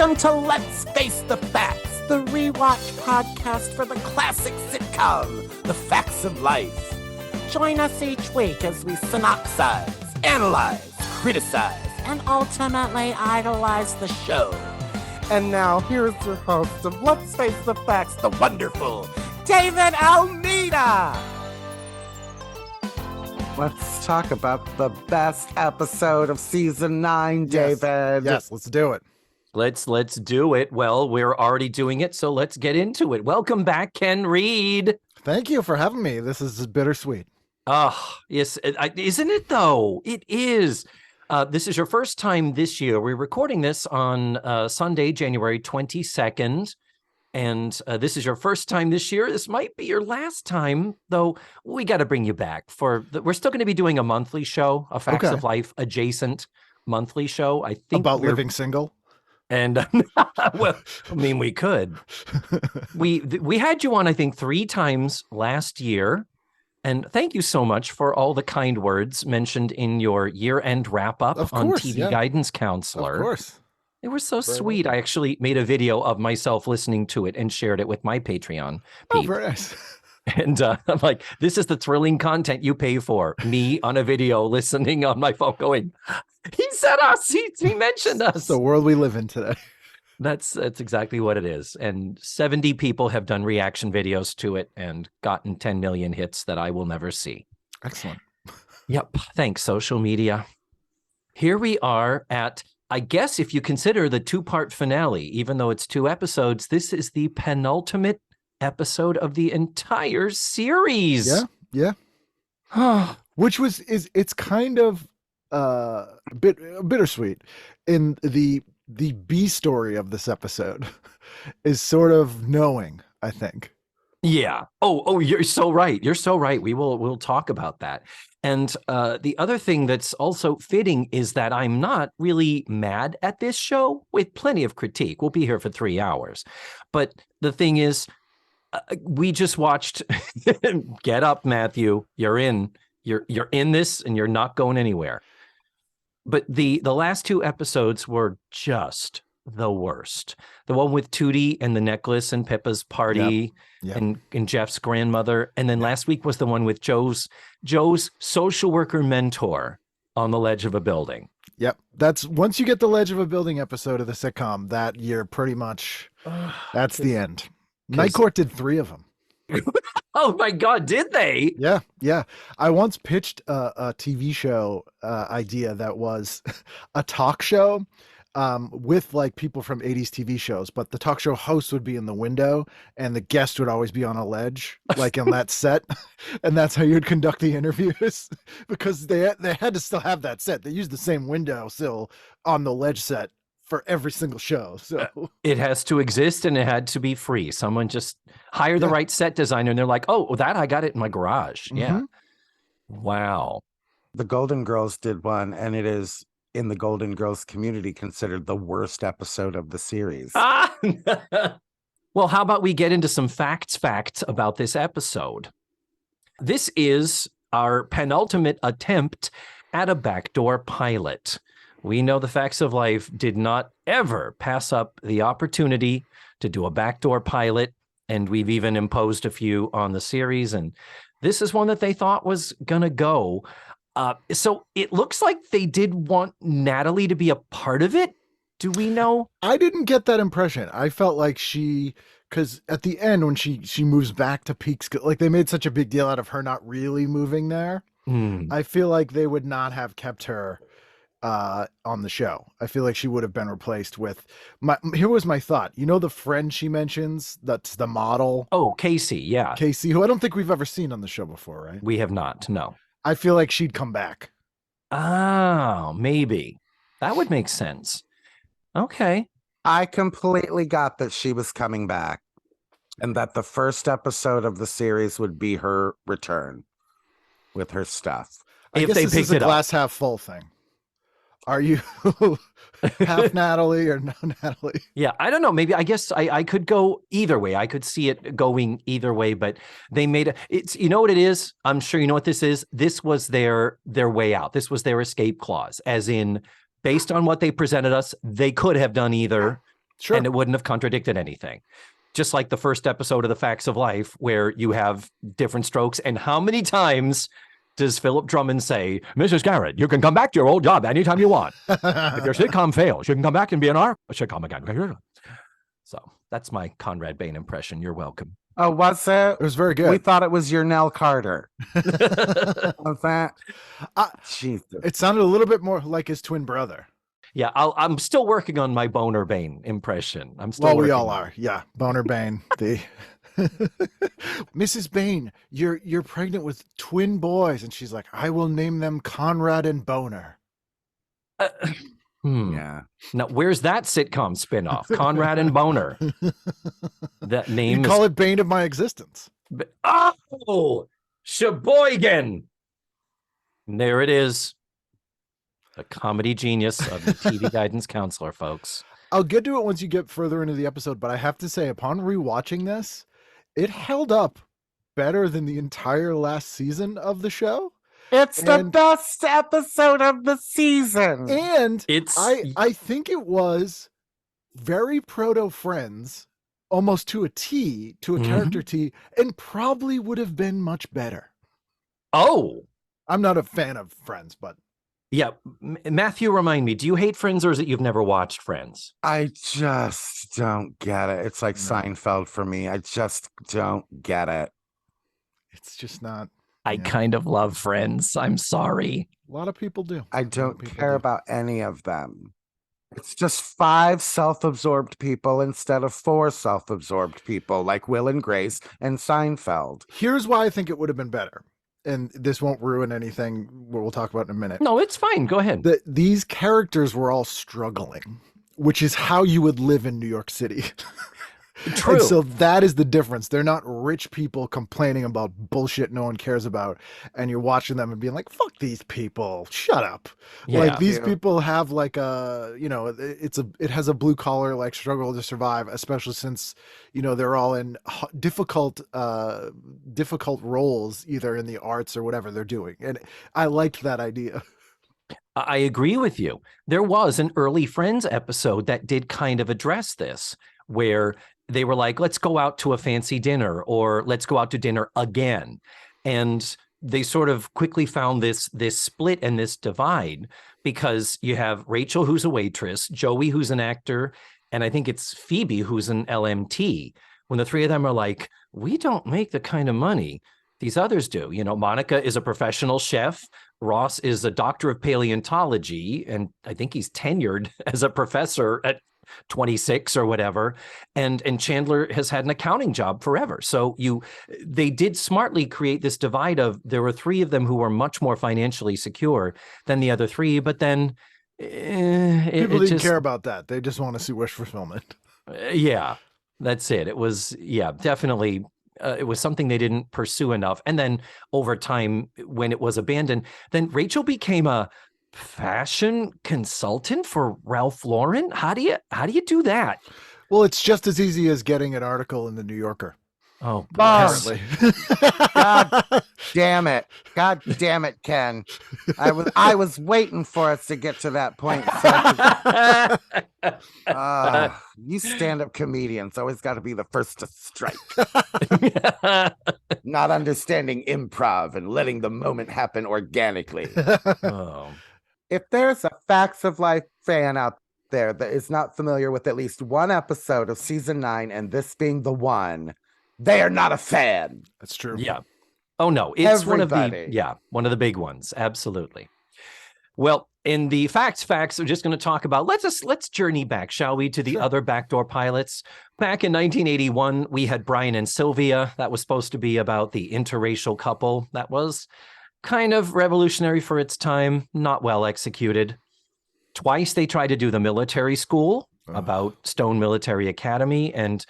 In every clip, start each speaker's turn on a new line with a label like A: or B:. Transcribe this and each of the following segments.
A: Welcome to Let's Face the Facts, the rewatch podcast for the classic sitcom, The Facts of Life. Join us each week as we synopsize, analyze, criticize, and ultimately idolize the show. And now, here's your host of Let's Face the Facts, the wonderful David Almeida.
B: Let's talk about the best episode of season 9, David.
C: Yes, let's do it.
D: Let's do it. Well, we're already doing it, so let's get into it. Welcome back, Ken Reid.
C: Thank you for having me. This is bittersweet.
D: Oh, yes. Isn't it, though? It is. This is your first time this year. We're recording this on Sunday, January 22nd. And this is your first time this year. This might be your last time, though. We got to bring you back we're still going to be doing a monthly show, a Facts of Life adjacent monthly show. I think
C: about living single.
D: And well, I mean, we could. We had you on, I think, 3 times last year. And thank you so much for all the kind words mentioned in your year-end wrap-up on TV Guidance Counselor.
C: Of course.
D: They were so sweet. I actually made a video of myself listening to it and shared it with my Patreon.
C: Oh, very nice.
D: And I'm like, this is the thrilling content you pay for. Me on a video listening on my phone going, he said us. He mentioned us.
C: It's the world we live in today.
D: That's exactly what it is. And 70 people have done reaction videos to it and gotten 10 million hits that I will never see.
C: Excellent.
D: Yep. Thanks, social media. Here we are at, I guess if you consider the 2-part finale, even though it's 2 episodes, this is the penultimate episode of the entire series.
C: Yeah. Which it's kind of bittersweet. In the B story of this episode is sort of knowing, I think.
D: Yeah. Oh, you're so right. You're so right. We'll talk about that. And the other thing that's also fitting is that I'm not really mad at this show, with plenty of critique. We'll be here for 3 hours. But the thing is, we just watched Get Up, Matthew. You're in this and you're not going anywhere. But the last 2 episodes were just the worst. The one with Tootie and the necklace and Pippa's party. Yep. And Jeff's grandmother. And then last week was the one with Joe's social worker mentor on the ledge of a building.
C: Yep. That's once you get the ledge of a building episode of the sitcom, that you're pretty much, that's the end. Night Court did 3 of them.
D: Oh my God, did they?
C: Yeah. I once pitched a TV show idea that was a talk show with like people from 80s TV shows, but the talk show host would be in the window and the guest would always be on a ledge, like in that set. And that's how you'd conduct the interviews because they had to still have that set. They used the same window sill on the ledge set for every single show. So
D: it has to exist and it had to be free. Someone just hire the right set designer and they're like, oh, that I got it in my garage. Mm-hmm. Yeah. Wow.
B: The Golden Girls did one, and it is in the Golden Girls community considered the worst episode of the series.
D: Well, how about we get into some facts about this episode? This is our penultimate attempt at a backdoor pilot. We know the Facts of Life did not ever pass up the opportunity to do a backdoor pilot, and we've even imposed a few on the series, and this is one that they thought was going to go. So it looks like they did want Natalie to be a part of it. Do we know?
C: I didn't get that impression. I felt like because at the end when she moves back to Peekskill, like they made such a big deal out of her not really moving there. I feel like they would not have kept her on the show. I feel like she would have been replaced with here was my thought. You know the friend she mentions that's the model?
D: Oh, Casey, yeah.
C: Casey, who I don't think we've ever seen on the show before, right?
D: We have not, no.
C: I feel like she'd come back.
D: Oh, maybe. That would make sense. Okay.
B: I completely got that she was coming back and that the first episode of the series would be her return with her stuff.
C: I guess this is a glass half full thing. Are you half Natalie or no Natalie?
D: Yeah, I don't know. Maybe I guess I could go either way. I could see it going either way, but they made it's, you know what it is? I'm sure you know what this is. This was their way out. This was their escape clause, as in based on what they presented us, they could have done either.
C: Sure.
D: And it wouldn't have contradicted anything. Just like the first episode of The Facts of Life, where you have different strokes. And how many times does Philip Drummond say, Mrs. Garrett, you can come back to your old job anytime you want. If your sitcom fails, you can come back and be an our sitcom again. So that's my Conrad Bain impression. You're welcome.
B: Oh, was it?
C: It was very good.
B: We thought it was your Nell Carter. Was that? Jesus.
C: It sounded a little bit more like his twin brother.
D: Yeah, I'm still working on my Boner Bain impression.
C: We all are. Yeah, Boner Bain. Mrs. Bain, you're pregnant with twin boys, and she's like, I will name them Conrad and Boner.
B: Yeah.
D: Now, where's that sitcom spinoff? Conrad and Boner. That name
C: You call it Bane of my existence.
D: Oh, Sheboygan. And there it is. A comedy genius of the TV Guidance Counselor, folks.
C: I'll get to it once you get further into the episode, but I have to say, upon rewatching this, it held up better than the entire last season of the show.
B: It's the best episode of the season.
C: And
D: it's
C: I think it was very proto Friends, almost to a T, to a character T, and probably would have been much better.
D: Oh.
C: I'm not a fan of Friends, but
D: yeah. Matthew, remind me, do you hate Friends or is it you've never watched Friends?
B: I just don't get it. It's like Seinfeld for me. I just don't get it.
C: It's just not.
D: I kind of love Friends. I'm sorry.
C: A lot of people do.
B: I don't care about any of them. It's just 5 self-absorbed people instead of 4 self-absorbed people like Will and Grace and Seinfeld.
C: Here's why I think it would have been better. And this won't ruin anything we'll talk about in a minute.
D: No, it's fine. Go ahead.
C: These characters were all struggling, which is how you would live in New York City.
D: True.
C: And so that is the difference. They're not rich people complaining about bullshit no one cares about. And you're watching them and being like, fuck these people. Shut up.
D: Yeah.
C: Like these people have like a, it has a blue collar like struggle to survive, especially since, they're all in difficult roles, either in the arts or whatever they're doing. And I liked that idea.
D: I agree with you. There was an early Friends episode that did kind of address this, where they were like, let's go out to a fancy dinner, or let's go out to dinner again. And they sort of quickly found this split and this divide, because you have Rachel, who's a waitress, Joey, who's an actor, and I think it's Phoebe, who's an LMT. When the three of them are like, we don't make the kind of money these others do. Monica is a professional chef. Ross is a doctor of paleontology, and I think he's tenured as a professor at 26 or whatever, and Chandler has had an accounting job forever. So they did smartly create this divide of, there were 3 of them who were much more financially secure than the other 3, but then
C: people didn't care about that. They just want to see wish fulfillment.
D: Yeah, that's it. It was definitely it was something they didn't pursue enough. And then over time, when it was abandoned, then Rachel became a fashion consultant for Ralph Lauren. How do you do that?
C: Well, it's just as easy as getting an article in the New Yorker.
D: Oh,
B: apparently. God damn it. God damn it, Ken. I was waiting for us to get to that point. You stand-up comedians always got to be the first to strike. Not understanding improv and letting the moment happen organically.
D: Oh.
B: If there's a Facts of Life fan out there that is not familiar with at least one episode of season 9, and this being the one, they are not a fan.
C: That's true.
D: Yeah. Oh no, it's
B: Everybody.
D: one of the big ones. Absolutely. Well, in the facts, we're just going to talk about, let's journey back, shall we, to the other backdoor pilots. Back in 1981, we had Brian and Sylvia. That was supposed to be about the interracial couple. That was kind of revolutionary for its time, not well executed. Twice they tried to do the military school about Stone Military Academy, and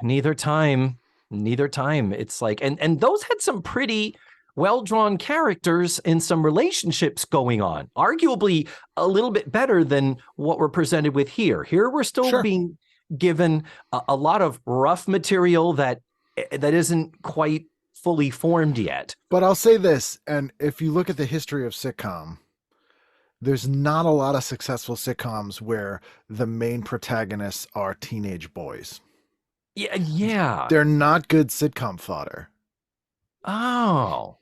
D: neither time. It's like, and those had some pretty well-drawn characters and some relationships going on, arguably a little bit better than what we're presented with here. Here we're still being given a lot of rough material that isn't quite fully formed yet.
C: But I'll say this, and if you look at the history of sitcom, there's not a lot of successful sitcoms where the main protagonists are teenage boys.
D: Yeah.
C: They're not good sitcom fodder.
D: Oh,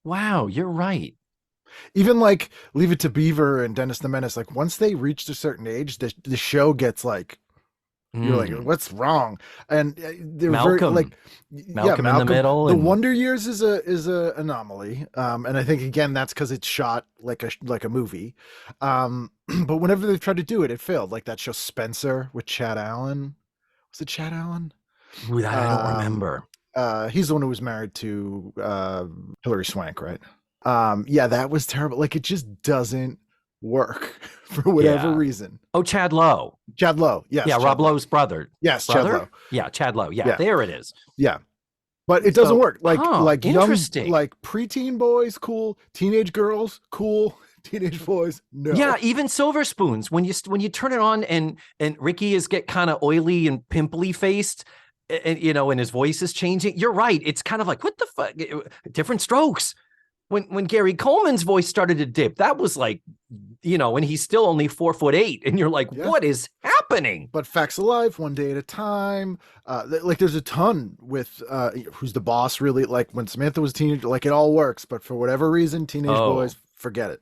D: wow. You're right.
C: Even like Leave It to Beaver and Dennis the Menace, like once they reached a certain age, the show gets like, you're like, what's wrong? And they're
D: Malcolm.
C: very like,
D: Malcolm in the Middle.
C: The
D: and...
C: Wonder Years is a anomaly, and I think again that's because it's shot like a movie. But whenever they've tried to do it, it failed. Like that show Spencer with Chad Allen. Was it Chad Allen?
D: That I don't remember.
C: He's the one who was married to Hilary Swank, right? Yeah, that was terrible. Like it just doesn't work for whatever reason.
D: Oh, Chad Lowe.
C: Chad Lowe. Yes.
D: Yeah, Rob Lowe's brother.
C: Yes,
D: brother?
C: Chad Lowe.
D: Yeah, Chad Lowe. Yeah, there it is.
C: Yeah. But it doesn't work. Like young,
D: interesting.
C: like preteen boys, cool. Teenage girls, cool. Teenage boys, no.
D: Yeah, even Silver Spoons. When you turn it on and Ricky is get kind of oily and pimply faced, and and his voice is changing. You're right. It's kind of like, what the fuck? Different strokes. When Gary Coleman's voice started to dip, that was like, and he's still only 4'8", and you're like, what is happening?
C: But Facts of Life, One Day at a Time, like there's a ton with Who's the Boss, really, like when Samantha was a teenager, like it all works, but for whatever reason, teenage boys, forget it.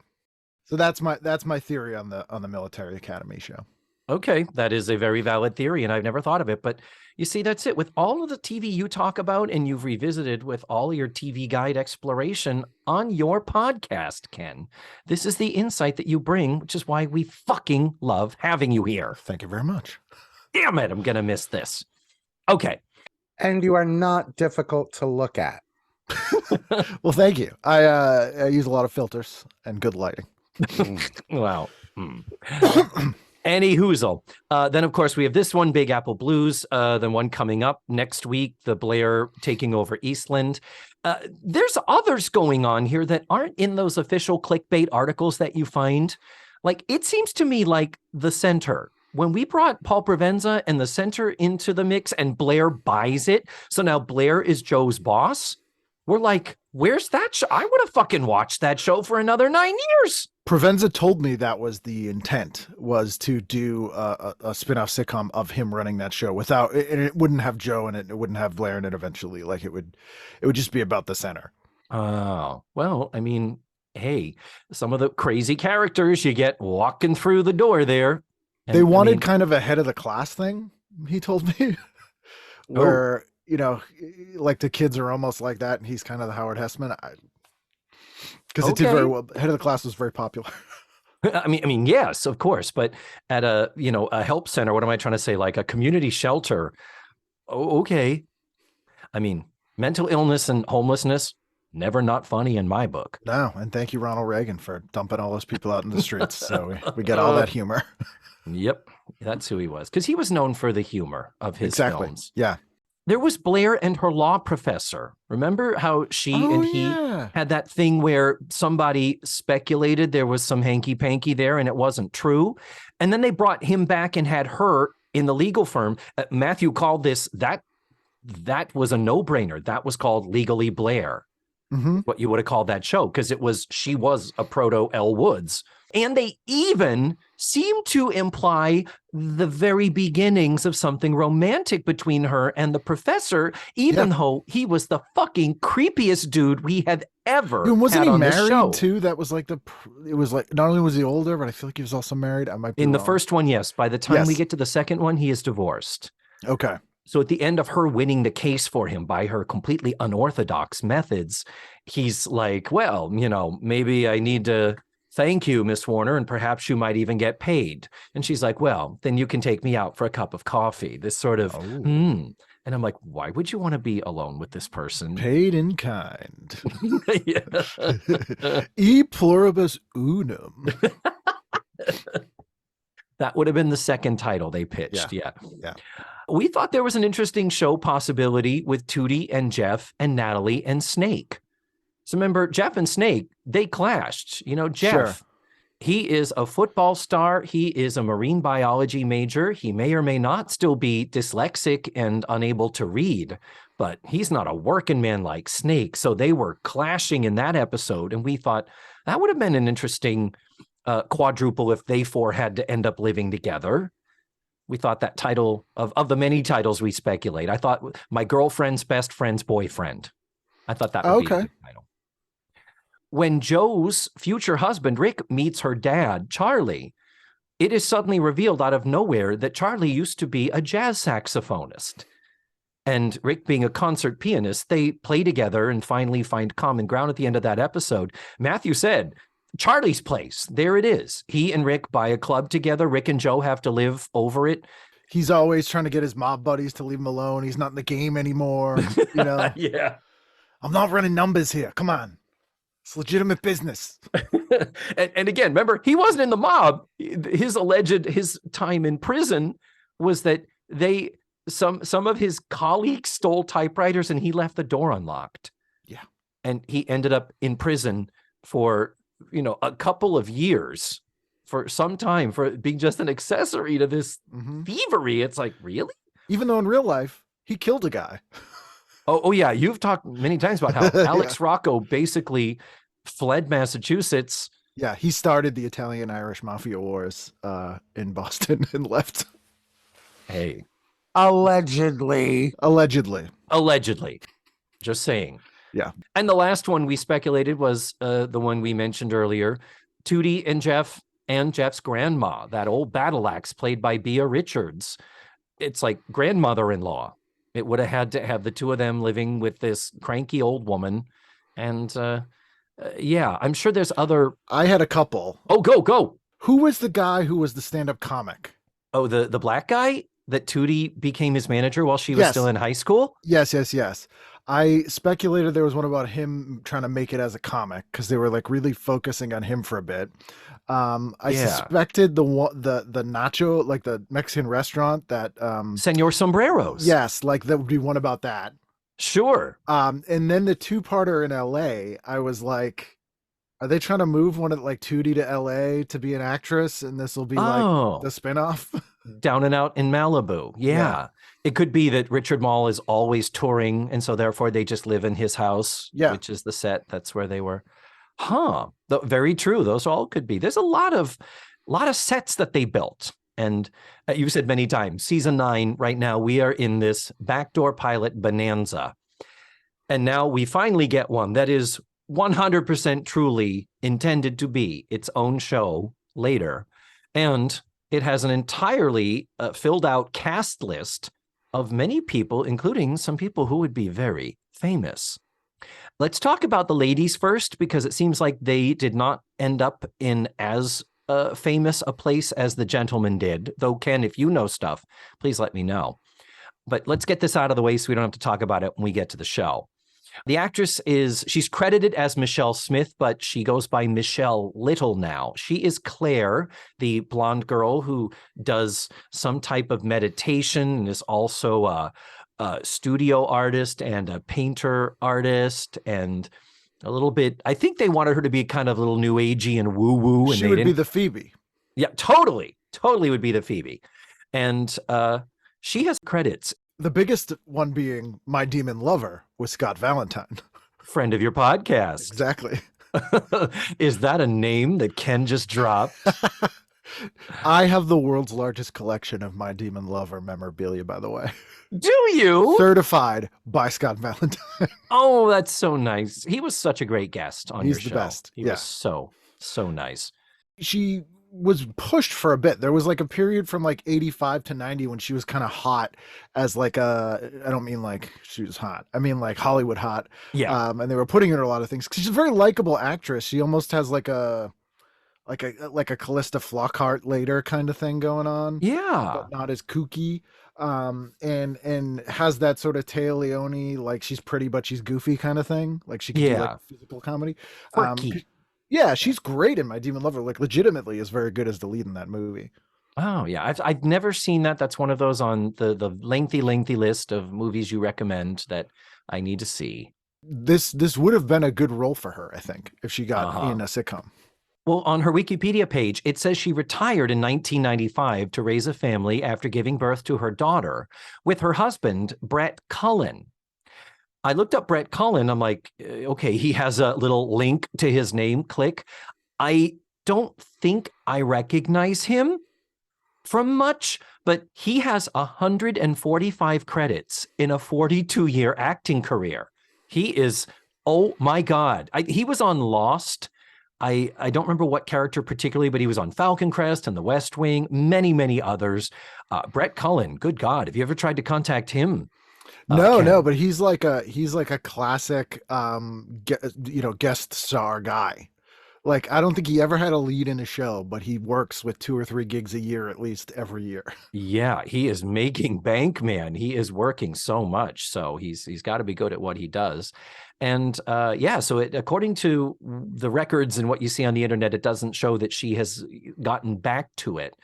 C: So that's my theory on the Military Academy show.
D: Okay, that is a very valid theory, and I've never thought of it. But you see, that's it. With all of the TV you talk about and you've revisited with all your TV guide exploration on your podcast, Ken, this is the insight that you bring, which is why we fucking love having you here.
C: Thank you very much.
D: Damn it, I'm going to miss this. Okay.
B: And you are not difficult to look at.
C: Well, thank you. I use a lot of filters and good lighting.
D: Wow. Any hoozle. Then, of course, we have this one, Big Apple Blues, then one coming up next week, the Blair taking over Eastland. There's others going on here that aren't in those official clickbait articles that you find. Like, it seems to me like The Center. When we brought Paul Provenza and The Center into the mix and Blair buys it, so now Blair is Joe's boss, we're like, where's that show? I would have fucking watched that show for another 9 years.
C: Provenza told me that was the intent, was to do a spin-off sitcom of him running that show and it wouldn't have Joe in it. It wouldn't have Blair in it eventually. Like it would just be about The Center.
D: Oh, well, I mean, hey, some of the crazy characters you get walking through the door there.
C: And, they wanted kind of a head of the class thing, he told me, where, like the kids are almost like that. And he's kind of the Howard Hessman. Because it did very well. Head of the Class was very popular.
D: I mean, yes, of course. But at a help center, what am I trying to say? Like a community shelter. Oh, okay. I mean, mental illness and homelessness, never not funny in my book.
C: No. And thank you, Ronald Reagan, for dumping all those people out in the streets. So we get all that humor.
D: Yep. That's who he was. Because he was known for the humor of his films.
C: Yeah.
D: There was Blair and her law professor. Remember how she and he had that thing where somebody speculated there was some hanky-panky there and it wasn't true? And then they brought him back and had her in the legal firm. Matthew called this, that was a no-brainer. That was called Legally Blair, what you would have called that show, because she was a proto Elle Woods. And they even seem to imply the very beginnings of something romantic between her and the professor, even though he was the fucking creepiest dude we have ever
C: wasn't
D: had on
C: he
D: this show.
C: Married too? That was like it was like, not only was he older, but I feel like he was also married. I might be
D: in
C: wrong.
D: The first one, yes. By the time we get to the second one, he is divorced.
C: Okay.
D: So at the end of her winning the case for him by her completely unorthodox methods, he's like, well, maybe I need to thank you, Miss Warner, and perhaps you might even get paid. And she's like, well, then you can take me out for a cup of coffee. This sort of, And I'm like, why would you want to be alone with this person?
C: Paid in kind. E pluribus unum.
D: That would have been the second title they pitched. Yeah.
C: Yeah.
D: We thought there was an interesting show possibility with Tootie and Jeff and Natalie and Snake. So remember, Jeff and Snake, they clashed. Jeff, he is a football star. He is a marine biology major. He may or may not still be dyslexic and unable to read, but he's not a working man like Snake. So they were clashing in that episode. And we thought that would have been an interesting quadruple if they four had to end up living together. We thought that title of the many titles we speculate. I thought My Girlfriend's Best Friend's Boyfriend. I thought that would be a good title. When Joe's future husband, Rick, meets her dad, Charlie, it is suddenly revealed out of nowhere that Charlie used to be a jazz saxophonist. And Rick, being a concert pianist, they play together and finally find common ground at the end of that episode. Matthew said, Charlie's place, there it is. He and Rick buy a club together. Rick and Joe have to live over it.
C: He's always trying to get his mob buddies to leave him alone. He's not in the game anymore. You know?
D: Yeah.
C: I'm not running numbers here. Come on. It's legitimate business.
D: and again, remember, he wasn't in the mob. His time in prison was that some of his colleagues stole typewriters and he left the door unlocked.
C: Yeah. And
D: he ended up in prison for, a couple of years, for some time, for being just an accessory to this thievery. It's like, really?
C: Even though in real life, he killed a guy.
D: Oh yeah. You've talked many times about how Alex Rocco basically fled Massachusetts.
C: Yeah, he started the Italian-Irish Mafia Wars in Boston and left.
D: Hey.
B: Allegedly.
D: Just saying.
C: Yeah.
D: And the last one we speculated was the one we mentioned earlier, Tootie and Jeff and Jeff's grandma, that old battle axe played by Bea Richards. It's like grandmother-in-law. It would have had to have the two of them living with this cranky old woman. And yeah, I'm sure there's other.
C: I had a couple.
D: Oh, go.
C: Who was the guy who was the stand-up comic?
D: Oh, the black guy that Tootie became his manager while she was still in high school?
C: Yes. I speculated there was one about him trying to make it as a comic because they were like really focusing on him for a bit. I suspected the nacho, like the Mexican restaurant that
D: Senor Sombreros.
C: Yes, like that would be one about that.
D: Sure.
C: And then the two-parter in LA, I was like, are they trying to move one of like Tootie to LA to be an actress and this will be like the spinoff?
D: Down and Out in Malibu. Yeah. It could be that Richard Mall is always touring, and so therefore they just live in his house, which is the set. That's where they were. Very true. Those all could be. There's a lot of sets that they built. And you've said many times, season 9, right now, we are in this backdoor pilot bonanza. And now we finally get one that is 100% truly intended to be its own show later. And it has an entirely filled out cast list of many people, including some people who would be very famous. Let's talk about the ladies first, because it seems like they did not end up in as famous a place as the gentlemen did. Though, Ken, if you know stuff, please let me know. But let's get this out of the way so we don't have to talk about it when we get to the show. The actress she's credited as Michelle Smith, but she goes by Michelle Little now. She is Claire, the blonde girl who does some type of meditation and is also a studio artist and a painter artist and a little bit. I think they wanted her to be kind of a little new agey and woo-woo. And
C: she would be the Phoebe.
D: Yeah, totally would be the Phoebe. And she has credits.
C: The biggest one being My Demon Lover with Scott Valentine.
D: Friend of your podcast.
C: Exactly.
D: Is that a name that Ken just dropped?
C: I have the world's largest collection of My Demon Lover memorabilia, by the way.
D: Do you?
C: Certified by Scott Valentine.
D: Oh, that's so nice. He was such a great guest on your show.
C: He's the best.
D: He was so nice.
C: She was pushed for a bit. There was like a period from like 85 to 90 when she was kind of hot as like I don't mean like she was hot. I mean like Hollywood hot.
D: Yeah.
C: And they were putting her in a lot of things because she's a very likable actress. She almost has like a Callista Flockhart later kind of thing going on.
D: Yeah.
C: But not as kooky. And has that sort of Téa Leoni, like she's pretty but she's goofy kind of thing. Like she can do like physical comedy. Yeah, she's great in My Demon Lover. Like legitimately is very good as the lead in that movie.
D: Oh yeah, I've never seen that. That's one of those on the lengthy list of movies you recommend that I need to see.
C: This would have been a good role for her, I think, if she got in a sitcom.
D: Well, on her Wikipedia page, it says she retired in 1995 to raise a family after giving birth to her daughter with her husband, Brett Cullen. I looked up Brett Cullen. I'm like, okay, he has a little link to his name. Click. I don't think I recognize him from much, but he has 145 credits in a 42-year acting career. He is, oh my God. He was on Lost. I don't remember what character particularly, but he was on Falcon Crest and The West Wing, many, many others. Brett Cullen, good God. Have you ever tried to contact him?
C: No, but he's like a classic, guest star guy. Like, I don't think he ever had a lead in a show, but he works with 2 or 3 gigs a year, at least every year.
D: Yeah, he is making bank, man. He is working so much. So he's got to be good at what he does. And so according to the records and what you see on the internet, it doesn't show that she has gotten back to it.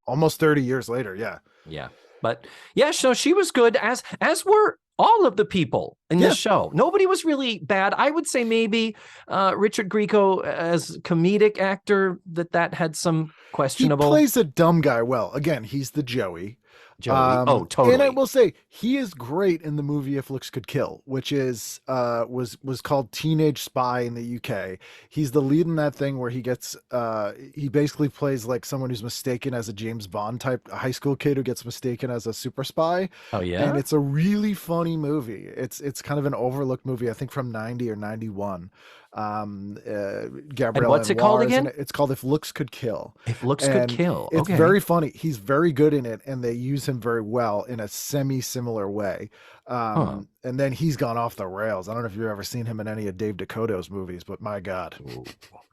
C: Almost 30 years later, yeah.
D: Yeah. But yeah, so she was good, as were all of the people in this show. Nobody was really bad. I would say maybe Richard Grieco as comedic actor, that had some questionable.
C: He plays a dumb guy well. Again, he's the Joey.
D: Totally.
C: And I will say he is great in the movie If Looks Could Kill, which is was called Teenage Spy in the UK. He's the lead in that thing where he gets he basically plays like someone who's mistaken as a James Bond type high school kid who gets mistaken as a super spy.
D: Oh yeah.
C: And it's a really funny movie. It's kind of an overlooked movie, I think from 90 or 91. Gabrielle,
D: and what's it called again?
C: It's called If Looks Could Kill.
D: If Looks Could Kill.
C: It's very funny. He's very good in it, and they use him very well in a semi-similar way. And then he's gone off the rails. I don't know if you've ever seen him in any of Dave Dakota's movies, but my God.
D: Ooh.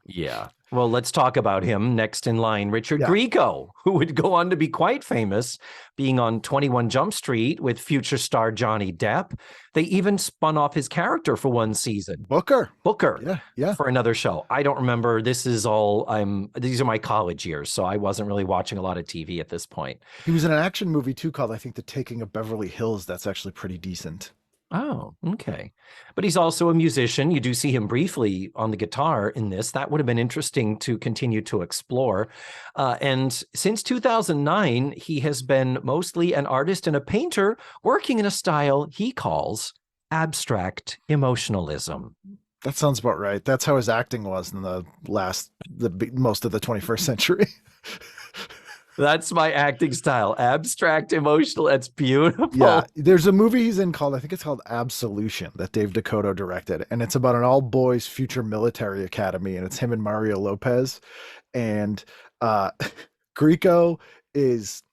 D: Yeah. Well, let's talk about him. Next in line, Richard Grieco, who would go on to be quite famous, being on 21 Jump Street with future star Johnny Depp. They even spun off his character for one season.
C: Booker.
D: Yeah. For another show. I don't remember. These are my college years, so I wasn't really watching a lot of TV at this point.
C: He was in an action movie too called, I think, The Taking of Beverly Hills. That's actually pretty decent.
D: Oh, okay. But he's also a musician. You do see him briefly on the guitar in this. That would have been interesting to continue to explore. And since 2009, he has been mostly an artist and a painter working in a style he calls abstract emotionalism.
C: That sounds about right. That's how his acting was in the most of the 21st century.
D: That's my acting style. Abstract, emotional. That's beautiful.
C: Yeah. There's a movie he's in called, I think it's called Absolution, that Dave Dakota directed. And it's about an all boys future military academy. And it's him and Mario Lopez. And Grieco is,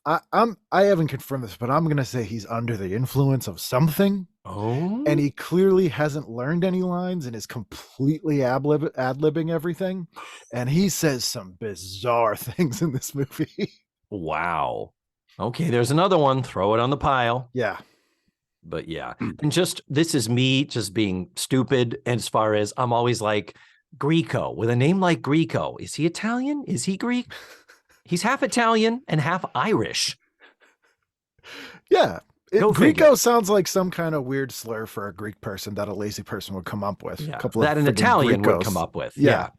C: I haven't confirmed this, but I'm going to say he's under the influence of something.
D: Oh.
C: And he clearly hasn't learned any lines and is completely ad-libbing everything. And he says some bizarre things in this movie.
D: Wow. Okay, there's another one. Throw it on the pile.
C: Yeah.
D: But yeah. And this is me just being stupid as far as I'm always like, Grieco, with a name like Grieco, is he Italian? Is he Greek? He's half Italian and half Irish.
C: Yeah. Grieco sounds like some kind of weird slur for a Greek person that a lazy person would come up with.
D: Yeah. That an Italian would come up with.
C: Yeah.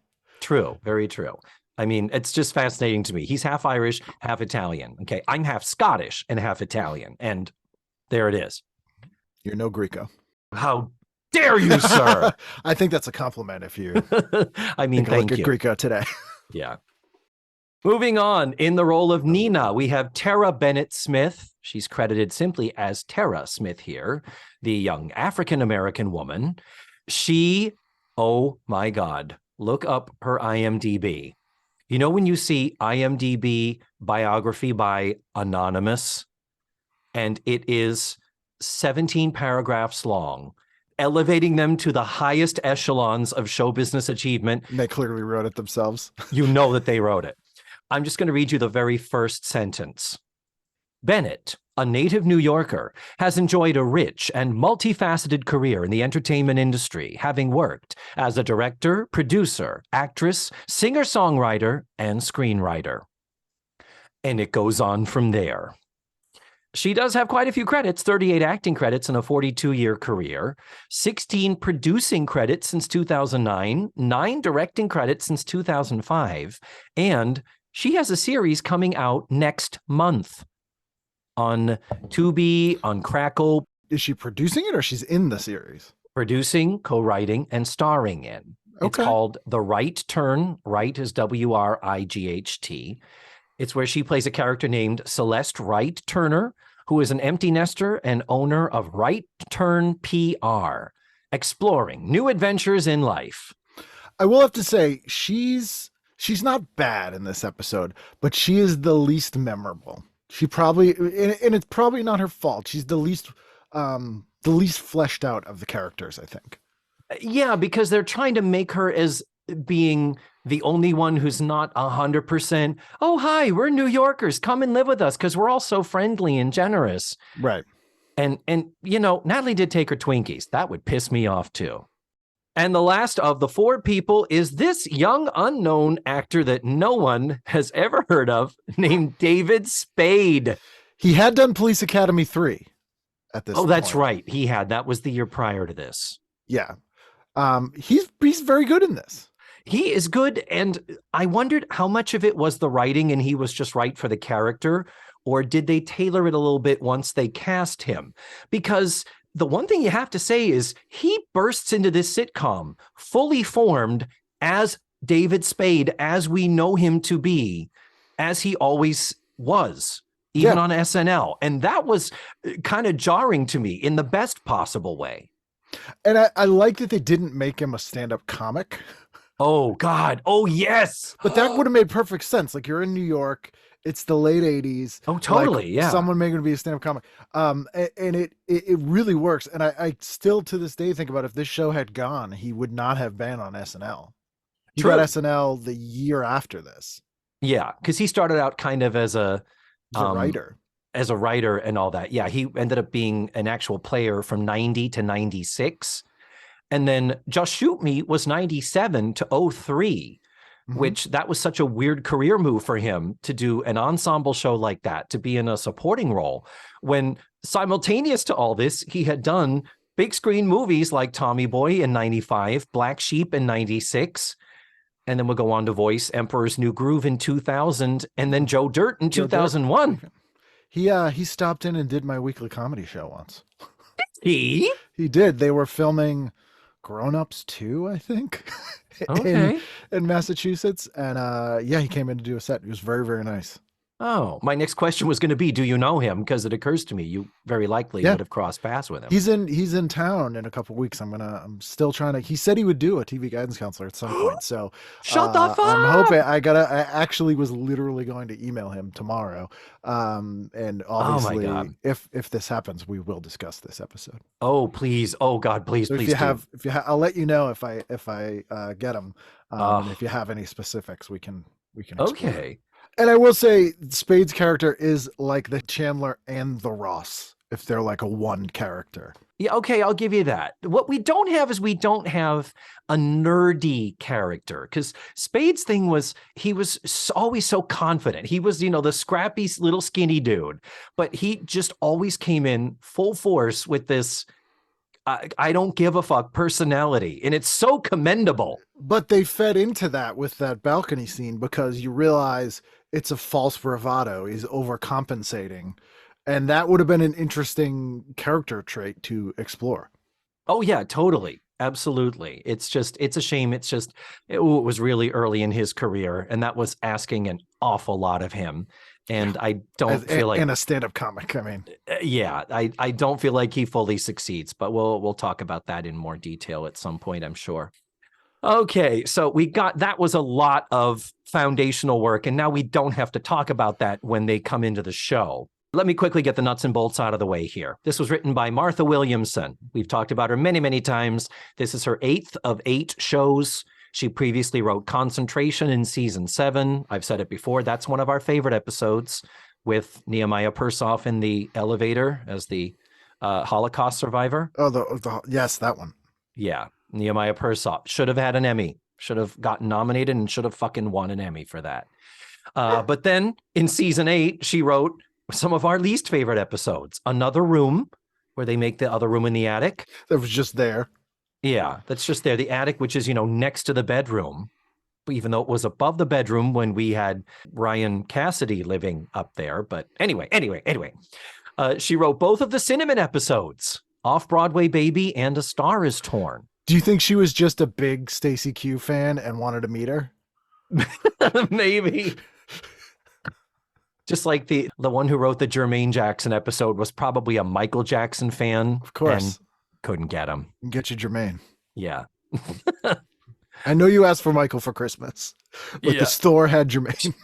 D: True. Very true. I mean, it's just fascinating to me. He's half Irish, half Italian. Okay. I'm half Scottish and half Italian. And there it is.
C: You're no Grieco.
D: How dare you, sir?
C: I think that's a compliment if you
D: I mean, thank you.
C: Grieco today.
D: Yeah. Moving on, in the role of Nina, we have Tara Bennett Smith. She's credited simply as Tara Smith here, the young African-American woman. She, oh my God, look up her IMDb. You know when you see IMDb biography by Anonymous, and it is 17 paragraphs long, elevating them to the highest echelons of show business achievement.
C: And they clearly wrote it themselves.
D: You know that they wrote it. I'm just going to read you the very first sentence. Bennett, a native New Yorker, has enjoyed a rich and multifaceted career in the entertainment industry, having worked as a director, producer, actress, singer-songwriter, and screenwriter. And it goes on from there. She does have quite a few credits, 38 acting credits in a 42-year career, 16 producing credits since 2009, 9 directing credits since 2005, and she has a series coming out next month on Tubi, on Crackle.
C: Is she producing it or she's in the series?
D: Producing, co-writing, and starring in. It's
C: Okay.
D: called The Right Turn. Right is Wright. It's where she plays a character named Celeste Wright Turner, who is an empty nester and owner of Right Turn PR, exploring new adventures in life.
C: I will have to say she's not bad in this episode, but she is the least memorable. She probably, and it's probably not her fault. She's the least fleshed out of the characters, I think.
D: Yeah, because they're trying to make her as being the only one who's not 100%. Oh, hi, we're New Yorkers. Come and live with us because we're all so friendly and generous.
C: Right.
D: And Natalie did take her Twinkies. That would piss me off too. And the last of the 4 people is this young unknown actor that no one has ever heard of, named David Spade.
C: He had done Police Academy 3 at this point.
D: Oh, that's right. He had. That was the year prior to this.
C: Yeah. He's very good in this.
D: He is good, and I wondered how much of it was the writing and he was just right for the character, or did they tailor it a little bit once they cast him? Because the one thing you have to say is he bursts into this sitcom fully formed as David Spade, as we know him to be, as he always was, even on SNL. And that was kind of jarring to me in the best possible way.
C: And I like that they didn't make him a stand-up comic.
D: Oh, God. Oh, yes.
C: But that would have made perfect sense. Like, you're in New York. It's the late 80s.
D: Oh, totally. Yeah.
C: Someone making to be a stand-up comic. And it really works. And I still to this day think about if this show had gone, he would not have been on SNL. He got SNL the year after this.
D: Yeah, because he started out kind of as a
C: writer.
D: As a writer and all that. Yeah, he ended up being an actual player from 90 to 96. And then Just Shoot Me was 97 to 03, which that was such a weird career move for him to do an ensemble show like that, to be in a supporting role, when simultaneous to all this, he had done big screen movies like Tommy Boy in 95, Black Sheep in 96, and then we'll go on to voice Emperor's New Groove in 2000, and then Joe Dirt in 2001.
C: He stopped in and did my weekly comedy show once.
D: He
C: did. They were filming Grown Ups 2, I think, in Massachusetts. And he came in to do a set. It was very, very nice.
D: Oh, my next question was going to be, do you know him? Because it occurs to me you very likely would have crossed paths with him.
C: He's in town in a couple of weeks. I'm still trying to. He said he would do a TV guidance counselor at some point. So
D: shut the fuck.
C: I'm hoping. I actually was literally going to email him tomorrow. And obviously, if this happens, we will discuss this episode.
D: Oh please! Oh God! Please!
C: So
D: please!
C: If you have, I'll let you know if I get him. If you have any specifics, we can.
D: Okay.
C: And I will say, Spade's character is like the Chandler and the Ross, if they're like a one character.
D: Yeah, okay, I'll give you that. What we don't have is we don't have a nerdy character, because Spade's thing was he was always so confident. He was, the scrappy little skinny dude, but he just always came in full force with this I don't give a fuck personality, and it's so commendable.
C: But they fed into that with that balcony scene, because you realize it's a false bravado. He's overcompensating. And that would have been an interesting character trait to explore.
D: Oh, yeah, totally. Absolutely. It's a shame. It was really early in his career, and that was asking an awful lot of him. And I don't feel like...
C: And a stand-up comic, I mean.
D: Yeah, I don't feel like he fully succeeds, but we'll talk about that in more detail at some point, I'm sure. Okay, so that was a lot of foundational work, and now we don't have to talk about that when they come into the show. Let me quickly get the nuts and bolts out of the way here. This was written by Martha Williamson. We've talked about her many, many times. This is her 8th of 8 shows. She previously wrote Concentration in season 7. I've said it before. That's one of our favorite episodes, with Nehemiah Persoff in the elevator as the Holocaust survivor.
C: Oh, yes, that one.
D: Yeah, Nehemiah Persoff should have had an Emmy. Should have gotten nominated and should have fucking won an Emmy for that. But then in season 8, she wrote some of our least favorite episodes. Another Room, where they make the other room in the attic.
C: That was just there.
D: Yeah, that's just there. The attic, which is, next to the bedroom, even though it was above the bedroom when we had Ryan Cassidy living up there. But anyway, she wrote both of the Cinnamon episodes, Off-Broadway Baby and A Star is Torn.
C: Do you think she was just a big Stacey Q fan and wanted to meet her?
D: Maybe. Just like the one who wrote the Jermaine Jackson episode was probably a Michael Jackson fan.
C: Of course.
D: And couldn't get him.
C: Get you Jermaine.
D: Yeah.
C: I know you asked for Michael for Christmas, but the store had Jermaine.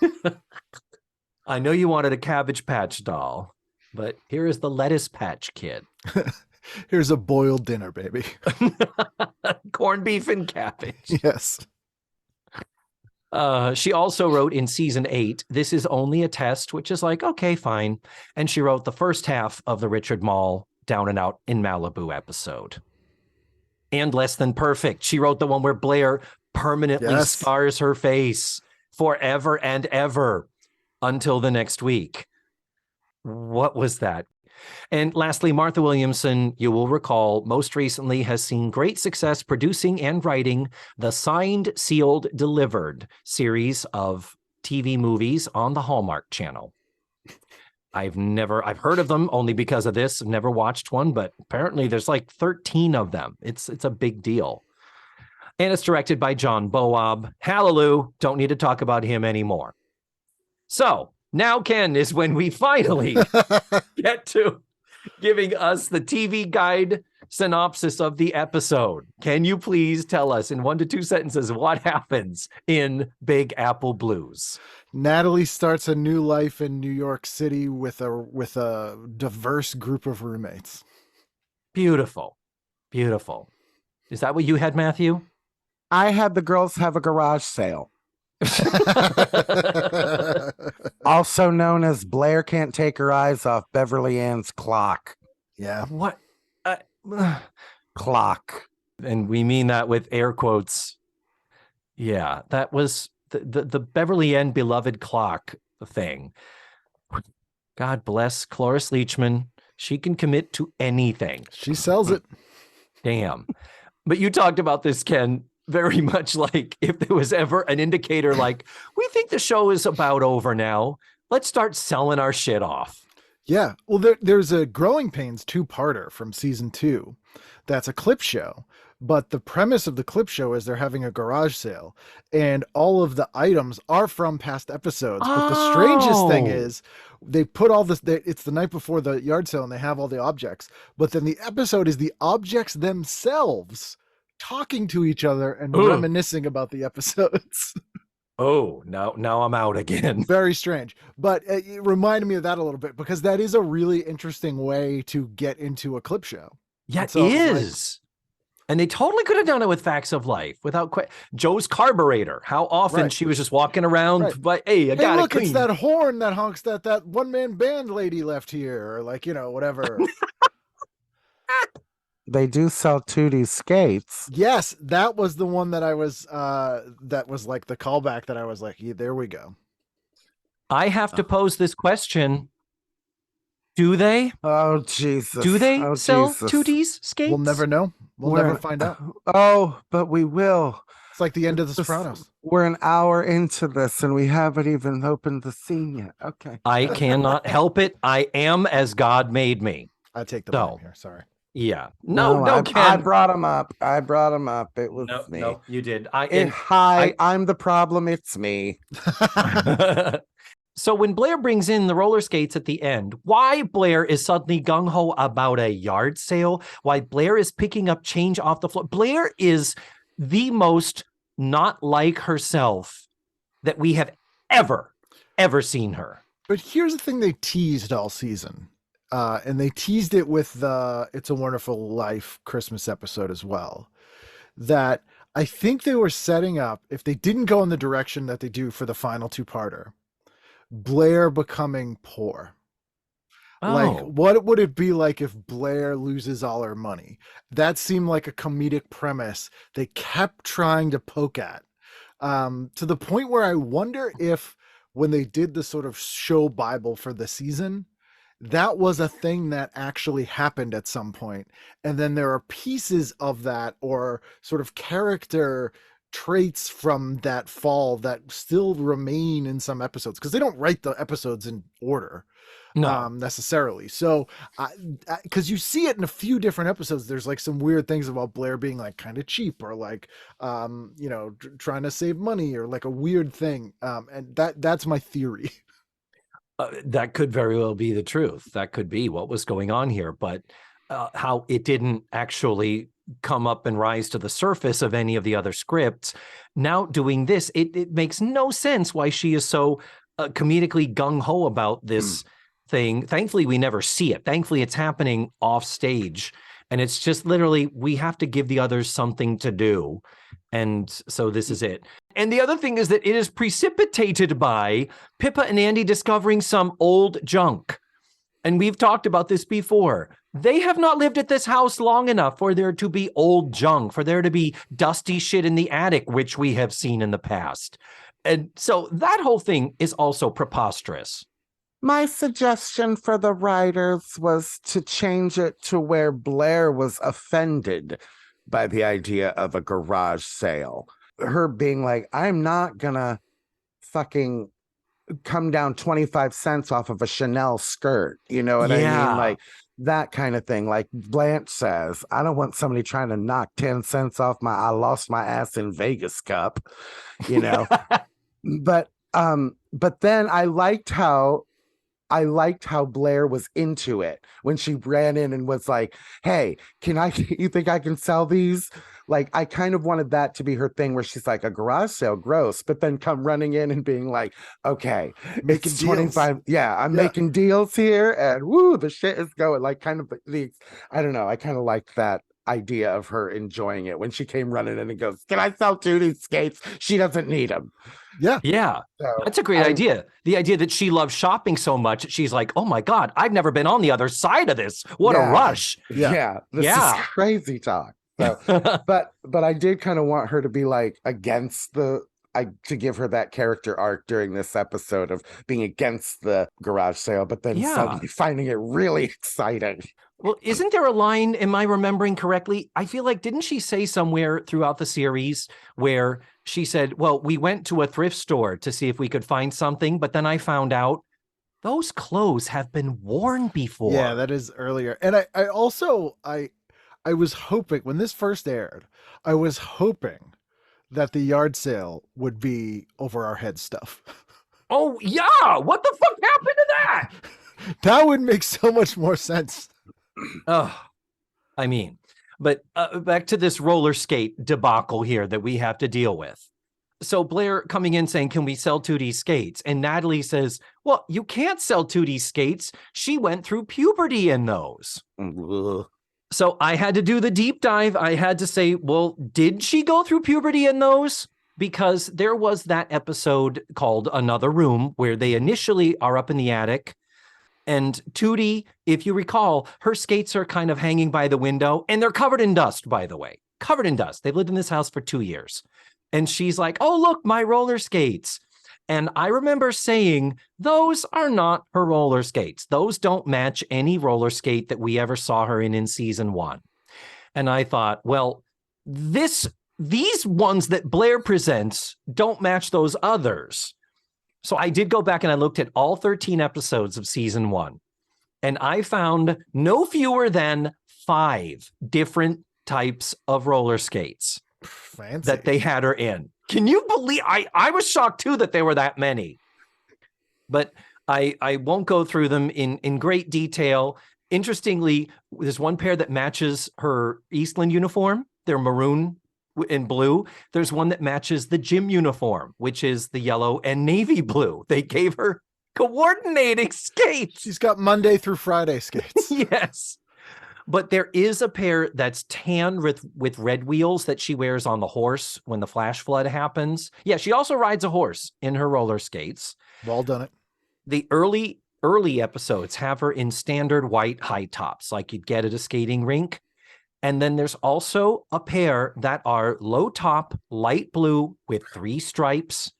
D: I know you wanted a Cabbage Patch doll, but here is the Lettuce Patch Kid.
C: Here's a boiled dinner, baby.
D: Corned beef and cabbage.
C: Yes.
D: She also wrote in season 8, "This is only a test," which is like, okay, fine. And she wrote the first half of the Richard Mall Down and Out in Malibu episode. And Less Than Perfect. She wrote the one where Blair permanently scars her face forever and ever until the next week. What was that? And lastly, Martha Williamson, you will recall, most recently has seen great success producing and writing the Signed, Sealed, Delivered series of TV movies on the Hallmark Channel. I've heard of them only because of this. I've never watched one, but apparently there's like 13 of them. It's a big deal. And it's directed by John Boab. Hallelujah. Don't need to talk about him anymore. So now, Ken, is when we finally get to giving us the TV guide synopsis of the episode. Can you please tell us in 1 to 2 sentences what happens in Big Apple Blues?
C: Natalie starts a new life in New York City with a diverse group of roommates.
D: Beautiful. Beautiful. Is that what you had, Matthew?
B: I had the girls have a garage sale. Also known as Blair can't take her eyes off Beverly Ann's clock.
C: Yeah.
D: What?
B: Clock.
D: And we mean that with air quotes. Yeah, that was the Beverly Ann beloved clock thing. God bless Cloris Leachman. She can commit to anything.
C: She sells it.
D: Damn. But you talked about this, Ken, very much like if there was ever an indicator like, we think the show is about over now. Let's start selling our shit off.
C: Yeah. Well, there's a Growing Pains 2-parter from season 2. That's a clip show. But the premise of the clip show is they're having a garage sale and all of the items are from past episodes. But the strangest thing is they put all this, it's the night before the yard sale and they have all the objects. But then the episode is the objects themselves talking to each other and reminiscing about the episodes.
D: Oh, now I'm out again.
C: Very strange. But it reminded me of that a little bit because that is a really interesting way to get into a clip show.
D: Yeah, it is. And they totally could have done it with Facts of Life without Joe's carburetor. How often she was just walking around, but hey, I got it.
C: Look, it's that horn that honks that one-man band lady left here, or like, whatever.
B: They do sell Tootie's skates.
C: Yes, that was the one that I was that was like the callback that I was like, yeah, there we go.
D: I have to pose this question. Do they?
B: Oh, Jesus.
D: Do they sell Tootie's skates?
C: We'll never know. We'll never find out.
B: Oh, but we will.
C: It's like the end of The Sopranos.
B: We're an hour into this and we haven't even opened the scene yet. Okay.
D: I cannot help it. I am as God made me.
C: I take the blame here. Sorry.
D: Yeah. No, Ken.
B: I brought him up. It was me.
D: No, you did.
B: I'm the problem. It's me.
D: So when Blair brings in the roller skates at the end, why Blair is suddenly gung-ho about a yard sale, why Blair is picking up change off the floor. Blair is the most not like herself that we have ever seen her.
C: But here's the thing they teased all season. And they teased it with the It's a Wonderful Life Christmas episode as well. That I think they were setting up, if they didn't go in the direction that they do for the final 2-parter, Blair becoming poor. Like, what would it be like if Blair loses all her money? That seemed like a comedic premise they kept trying to poke at, to the point where I wonder if when they did the sort of show Bible for the season, that was a thing that actually happened at some point. And then there are pieces of that or sort of character traits from that fall that still remain in some episodes, because they don't write the episodes in order necessarily. So because you see it in a few different episodes, there's like some weird things about Blair being like kind of cheap, or like trying to save money, or like a weird thing, and that's my theory.
D: That could very well be the truth. That could be what was going on here, but how it didn't actually come up and rise to the surface of any of the other scripts. Now doing this, it makes no sense why she is so comedically gung-ho about this thing. Thankfully, we never see it. Thankfully, it's happening off stage. And it's just literally, we have to give the others something to do. And so this is it. And the other thing is that it is precipitated by Pippa and Andy discovering some old junk. And we've talked about this before. They have not lived at this house long enough for there to be old junk, for there to be dusty shit in the attic, which we have seen in the past. And so that whole thing is also preposterous.
B: My suggestion for the writers was to change it to where Blair was offended by the idea of a garage sale. Her being like, I'm not gonna fucking come down 25 cents off of a Chanel skirt. You know what I mean? Like that kind of thing. Like Blanche says, I don't want somebody trying to knock 10 cents off my I lost my ass in Vegas cup, you know. But then I liked how Blair was into it when she ran in and was like, hey, you think I can sell these? Like, I kind of wanted that to be her thing where she's like, a garage sale, gross, but then come running in and being like, okay,
C: making
B: it's 25. Yeah, I'm making deals here, and woo, the shit is going. Like, kind of I don't know. I kind of liked that idea of her enjoying it when she came running in and goes, can I sell Tootie skates? She doesn't need them.
D: Yeah. So, that's a great idea. The idea that she loves shopping so much, she's like, oh my God, I've never been on the other side of this. What a rush.
B: Yeah. This is crazy talk. So, but I did kind of want her to be like against to give her that character arc during this episode of being against the garage sale, but then suddenly finding it really exciting.
D: Well, isn't there a line, am I remembering correctly? I feel like, didn't she say somewhere throughout the series where she said, well, we went to a thrift store to see if we could find something, but then I found out those clothes have been worn before.
C: Yeah, that is earlier. And I also was hoping, when this first aired, I was hoping that the yard sale would be over our head stuff.
D: Oh, yeah. What the fuck happened to that?
C: That would make so much more sense.
D: Oh, I mean, but back to this roller skate debacle here that we have to deal with. So Blair coming in saying, can we sell Tootie's skates? And Natalie says, well, you can't sell Tootie's skates. She went through puberty in those. So I had to do the deep dive. I had to say, well, did she go through puberty in those? Because there was that episode called Another Room where they initially are up in the attic. And Tootie, if you recall, her skates are kind of hanging by the window, and they're covered in dust, by the way. Covered in dust. They've lived in this house for 2 years. And she's like, oh, look, my roller skates. And I remember saying, those are not her roller skates. Those don't match any roller skate that we ever saw her in season 1. And I thought, well, these ones that Blair presents don't match those others. So I did go back and I looked at all 13 episodes of season 1, and I found no fewer than 5 different types of roller skates.
C: Fancy.
D: That they had her in. Can you believe? I was shocked too that there were that many. But I won't go through them in great detail. Interestingly, there's one pair that matches her Eastland uniform. They're maroon and blue. There's one that matches the gym uniform, which is the yellow and navy blue. They gave her coordinating skates.
C: She's got Monday through Friday skates.
D: Yes. But there is a pair that's tan with red wheels that she wears on the horse when the flash flood happens. Yeah, she also rides a horse in her roller skates.
C: Well done it.
D: The early episodes have her in standard white high tops like you'd get at a skating rink. And then there's also a pair that are low top, light blue with 3 stripes.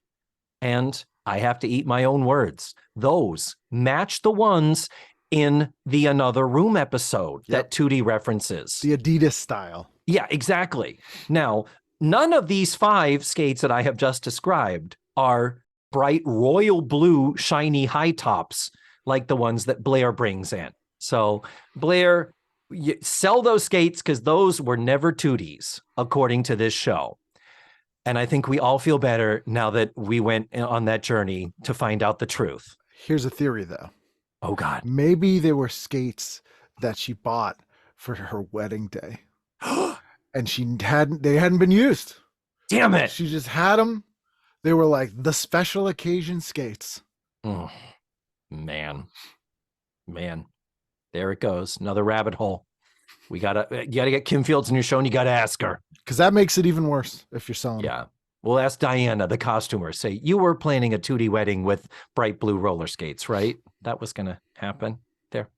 D: And I have to eat my own words. Those match the ones in the Another Room episode that Tootie references.
C: The Adidas style.
D: Yeah, exactly. Now, None of these 5 skates that I have just described are bright royal blue shiny high tops like the ones that Blair brings in. So Blair, sell those skates because those were never Tooties, according to this show. And I think we all feel better now that we went on that journey to find out the truth.
C: Here's a theory, though.
D: Oh, God.
C: Maybe they were skates that she bought for her wedding day. And they hadn't been used.
D: Damn it.
C: She just had them. They were like the special occasion skates.
D: Oh, man. There it goes. Another rabbit hole. You gotta get Kim Fields in your show and you gotta ask her.
C: Because that makes it even worse if you're selling.
D: Yeah. We'll ask Diana, the costumer, say, you were planning a Tootie wedding with bright blue roller skates, right? That was going to happen there.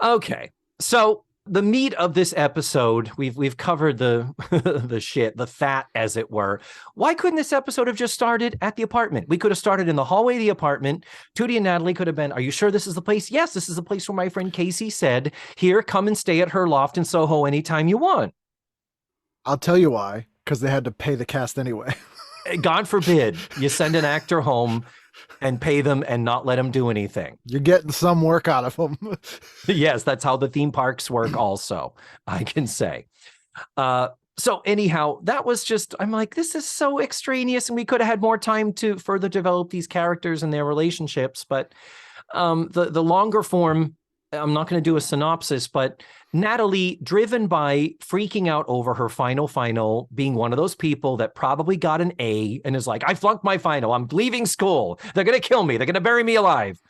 D: Okay. So the meat of this episode, we've covered the the fat, as it were. Why couldn't this episode have just started at the apartment? We could have started in the hallway of the apartment. Tootie and Natalie could have been, are you sure this is the place? Yes, this is the place where my friend Casey said, here, come and stay at her loft in Soho anytime you want.
C: I'll tell you why. Because they had to pay the cast anyway.
D: God forbid you send an actor home and pay them and not let them do anything.
C: You're getting some work out of them.
D: Yes, that's how the theme parks work also, I can say. So anyhow, that was just, I'm like, this is so extraneous and we could have had more time to further develop these characters and their relationships. But the longer form, I'm not going to do a synopsis, but Natalie, driven by freaking out over her final, being one of those people that probably got an A and is like, I flunked my final. I'm leaving school. They're going to kill me. They're going to bury me alive.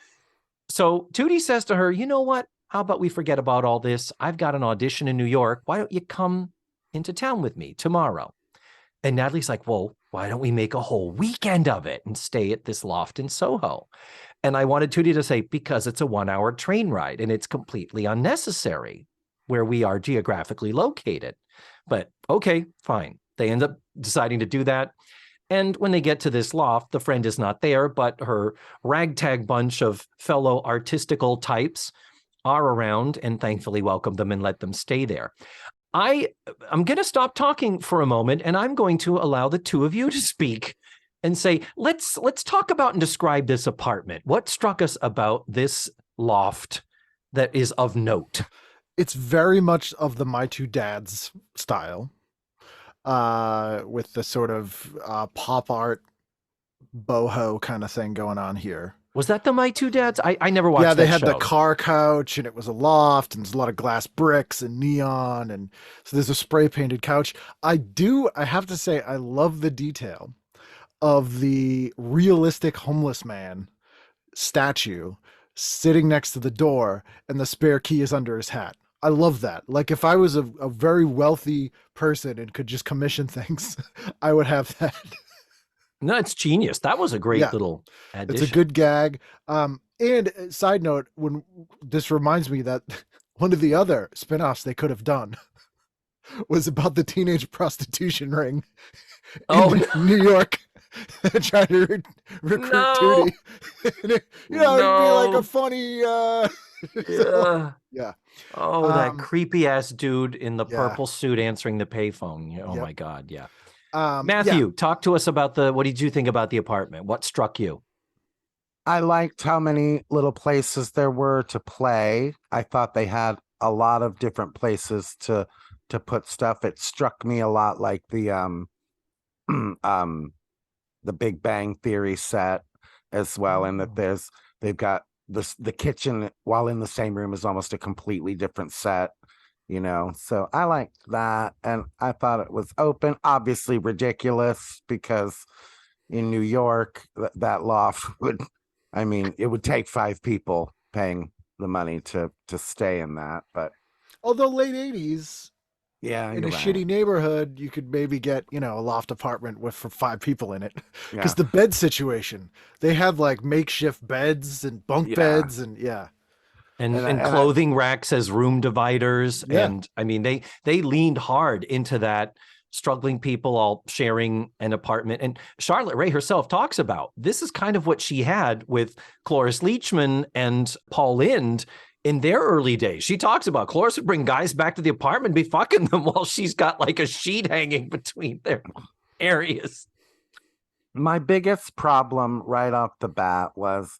D: So Tootie says to her, you know what? How about we forget about all this? I've got an audition in New York. Why don't you come into town with me tomorrow? And Natalie's like, well, why don't we make a whole weekend of it and stay at this loft in Soho? And I wanted Tootie to say, because it's a 1-hour train ride and it's completely unnecessary where we are geographically located. But okay, fine. They end up deciding to do that. And when they get to this loft, the friend is not there, but her ragtag bunch of fellow artistical types are around and thankfully welcome them and let them stay there. I'm going to stop talking for a moment and I'm going to allow the two of you to speak and say, let's talk about and describe this apartment. What struck us about this loft that is of note?
C: It's very much of the My Two Dads style, with the sort of pop art boho kind of thing going on here.
D: Was that the My Two Dads? I never watched that show.
C: Yeah, they had the car couch and it was a loft and there's a lot of glass bricks and neon. And so there's a spray painted couch. I have to say, I love the detail of the realistic homeless man statue sitting next to the door and the spare key is under his hat. I love that. Like if I was a very wealthy person and could just commission things, I would have that.
D: No, it's genius. That was a great little addition.
C: It's a good gag. And side note, when this reminds me that one of the other spinoffs they could have done was about the teenage prostitution ring in New York. Trying to recruit Tootie. It'd be like a funny yeah.
D: Oh, that creepy ass dude in the purple suit answering the payphone. Oh my God, yeah. Matthew, talk to us about what did you think about the apartment? What struck you?
B: I liked how many little places there were to play. I thought they had a lot of different places to put stuff. It struck me a lot like the Big Bang Theory set as well, and that they've got the kitchen while in the same room is almost a completely different set, so I liked that. And I thought it was open, obviously ridiculous because in New York that loft it would take 5 people paying the money to stay in that. But
C: although late 80s,
B: yeah,
C: in a shitty neighborhood, you could maybe get, a loft apartment for 5 people in it. Because the bed situation, they have like makeshift beds and bunk beds and
D: and clothing racks as room dividers. Yeah. And I mean, they leaned hard into that, struggling people all sharing an apartment. And Charlotte Rae herself talks about this is kind of what she had with Cloris Leachman and Paul Lynde in their early days. She talks about Cloris would bring guys back to the apartment and be fucking them while she's got like a sheet hanging between their areas.
B: My biggest problem right off the bat was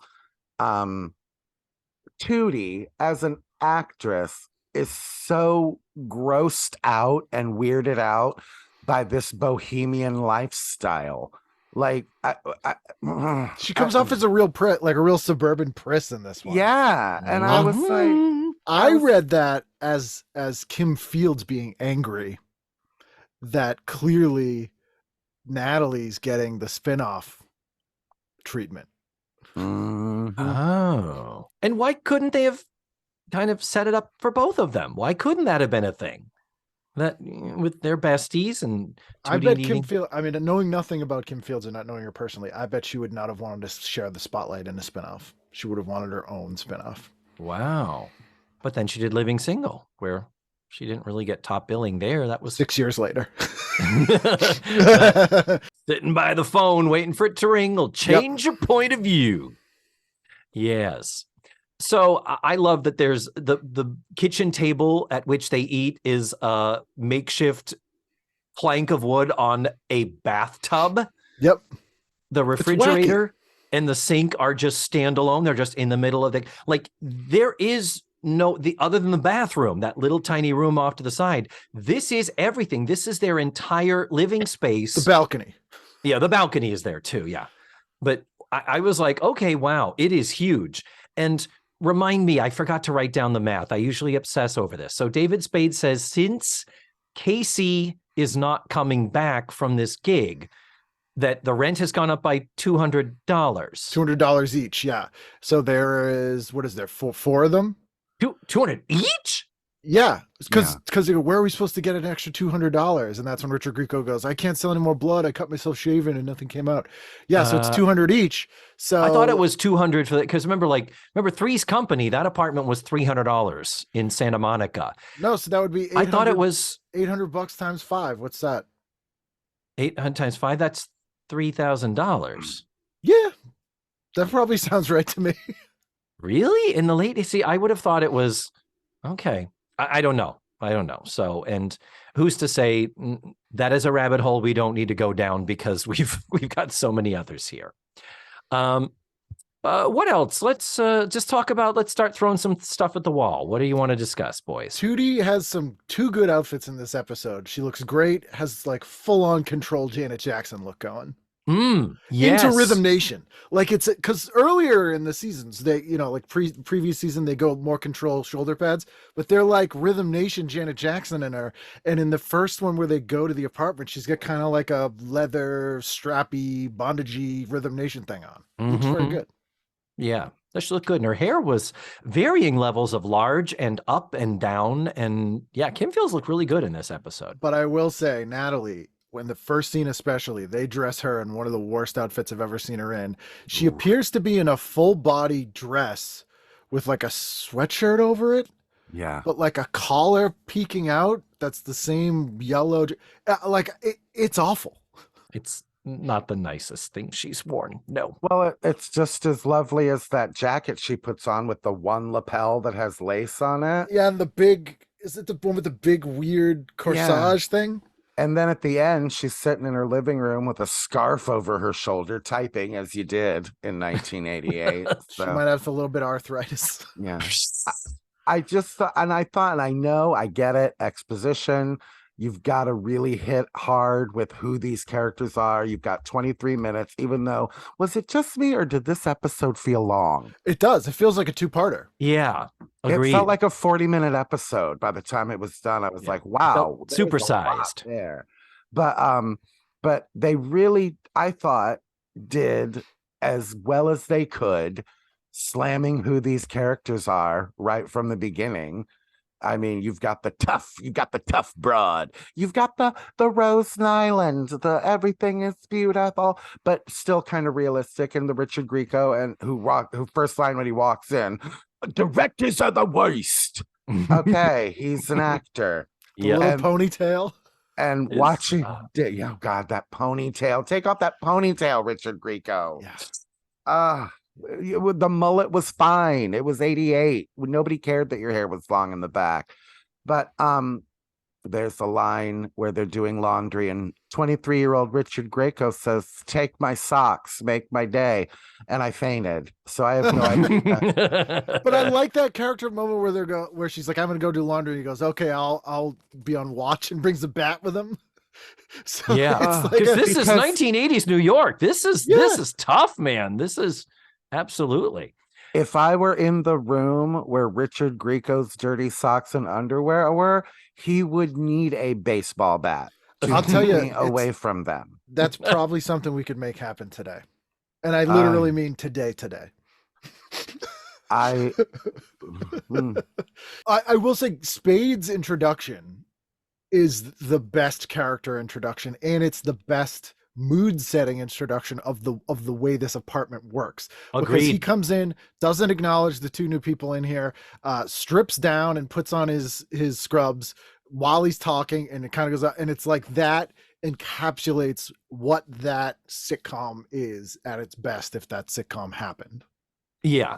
B: Tootie as an actress is so grossed out and weirded out by this bohemian lifestyle. Like
C: She comes off as a real like a real suburban priss in this one.
B: Yeah, and I was like,
C: I read that as Kim Fields being angry that clearly Natalie's getting the spinoff treatment.
D: Oh. And why couldn't they have kind of set it up for both of them? Why couldn't that have been a thing? That with their besties and
C: I bet Kim Fields, I mean, knowing nothing about Kim Fields and not knowing her personally, I bet she would not have wanted to share the spotlight in a spinoff. She would have wanted her own spinoff.
D: Wow. But then she did Living Single, where she didn't really get top billing there. That was
C: 6 years later.
D: Sitting by the phone, waiting for it to ring will change your point of view. Yes. So I love that there's the kitchen table at which they eat is a makeshift plank of wood on a bathtub.
C: Yep.
D: The refrigerator and the sink are just standalone. They're just in the middle of the, like, there is no, other than the bathroom, that little tiny room off to the side. This is everything. This is their entire living space.
C: The balcony.
D: Yeah, the balcony is there too. Yeah. But I was like, okay, wow, it is huge. And remind me, I forgot to write down the math. I usually obsess over this. So David Spade says, since Casey is not coming back from this gig, that the rent has gone up by $200.
C: $200 each, yeah. So there is, what is there, four of them?
D: 200 each?
C: Yeah, because where are we supposed to get an extra $200? And that's when Richard Grieco goes, I can't sell any more blood. I cut myself shaving and nothing came out. Yeah, so it's 200 each. So
D: I thought it was 200 for that, because remember Three's Company, that apartment was $300 in Santa Monica.
C: No, so that would be
D: I thought it was
C: $800 times 5. What's that?
D: 800 times 5, that's $3,000.
C: Yeah, that probably sounds right to me.
D: Really? In the late, see, I would have thought it was okay. I don't know. So, and who's to say that is a rabbit hole we don't need to go down, because we've got so many others here. What else? Let's just talk about, let's start throwing some stuff at the wall. What do you want to discuss, boys?
C: Tootie has two good outfits in this episode. She looks great, has like full-on control Janet Jackson look going.
D: Yes.
C: Into Rhythm Nation. Like, it's because earlier in the seasons, they, like previous season, they go more control shoulder pads, but they're like Rhythm Nation Janet Jackson in her. And in the first one where they go to the apartment, she's got kind of like a leather strappy bondagey Rhythm Nation thing on. Looks very good.
D: Yeah, she looked good. And her hair was varying levels of large and up and down. And yeah, Kim Fields looked really good in this episode.
C: But I will say, Natalie, when the first scene especially, they dress her in one of the worst outfits I've ever seen her in. She appears to be in a full body dress with like a sweatshirt over it.
B: Yeah.
C: But like a collar peeking out. That's the same yellow. It's awful.
D: It's not the nicest thing she's worn. No.
B: Well, it's just as lovely as that jacket she puts on with the one lapel that has lace on it.
C: Yeah. And is it the one with the big weird corsage thing?
B: And then at the end, she's sitting in her living room with a scarf over her shoulder, typing as you did in 1988.
C: She might have a little bit of arthritis.
B: Yeah. I just thought, and I know, I get it, exposition. You've got to really hit hard with who these characters are. You've got 23 minutes, even though, was it just me or did this episode feel long?
C: It does. It feels like a two-parter.
D: Yeah. Agreed.
B: It felt like a 40-minute episode by the time it was done. I was like, wow.
D: Supersized.
B: There. But they really, I thought, did as well as they could, slamming who these characters are right from the beginning. I mean, you've got the tough broad, you've got the Rose Nyland, the everything is beautiful, but still kind of realistic, and the Richard Grieco, and who first line when he walks in, directors are the worst. Okay, he's an actor.
C: The little ponytail.
B: And watching, oh God, that ponytail. Take off that ponytail, Richard Grieco.
C: Yeah.
B: The mullet was fine. It was 88. Nobody cared that your hair was long in the back. But there's a line where they're doing laundry and 23-year-old Richard Grieco says, "Take my socks, make my day." And I fainted. So I have no idea.
C: But I like that character moment where she's like, "I'm gonna go do laundry." And he goes, "Okay, I'll be on watch," and brings a bat with him. So
D: yeah,
C: it's like
D: this is 1980s New York. This is tough, man. This is absolutely.
B: If I were in the room where Richard Grieco's dirty socks and underwear were, he would need a baseball bat to
C: I'll tell you,
B: away from them.
C: That's probably something we could make happen today. And I literally mean today.
B: I
C: will say Spade's introduction is the best character introduction, and it's the best mood setting introduction of the way this apartment works.
D: Agreed.
C: Because he comes in, doesn't acknowledge the two new people in here, strips down and puts on his scrubs while he's talking, and it kind of goes out, and it's like that encapsulates what that sitcom is at its best, if that sitcom happened.
D: Yeah.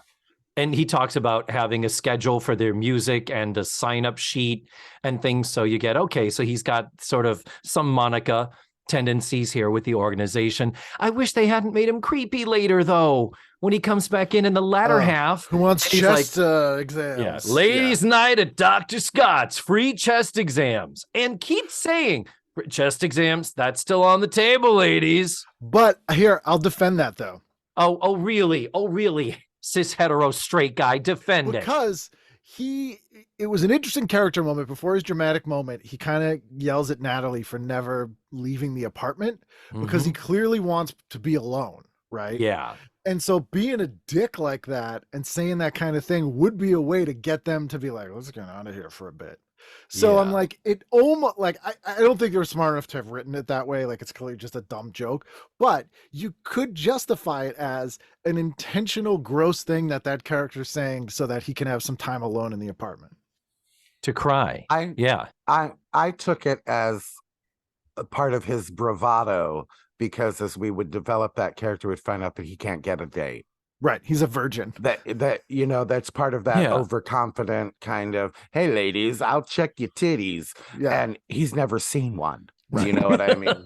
D: And he talks about having a schedule for their music and a sign-up sheet and things. So you get, okay, so he's got sort of some Monica tendencies here with the organization. I wish they hadn't made him creepy later, though, when he comes back in the latter half.
C: Who wants chest exams?
D: Yeah, ladies' night at Dr. Scott's, free chest exams. And keeps saying, chest exams, that's still on the table, ladies.
C: But here, I'll defend that, though.
D: Oh, really? Oh, really? Cis hetero straight guy, defend it.
C: Because it was an interesting character moment. Before his dramatic moment, he kind of yells at Natalie for never leaving the apartment because he clearly wants to be alone, right?
D: Yeah.
C: And so being a dick like that and saying that kind of thing would be a way to get them to be like, let's get out of here for a bit. So
D: Yeah.
C: I'm like, it almost like, I don't think they were smart enough to have written it that way. Like, it's clearly just a dumb joke, but you could justify it as an intentional gross thing that character's saying so that he can have some time alone in the apartment.
D: To cry.
B: I took it as a part of his bravado, because as we would develop that character, we'd find out that he can't get a date.
C: Right. He's a virgin.
B: That that's part of that overconfident kind of, hey, ladies, I'll check your titties. Yeah. And he's never seen one. Right. You know what I mean?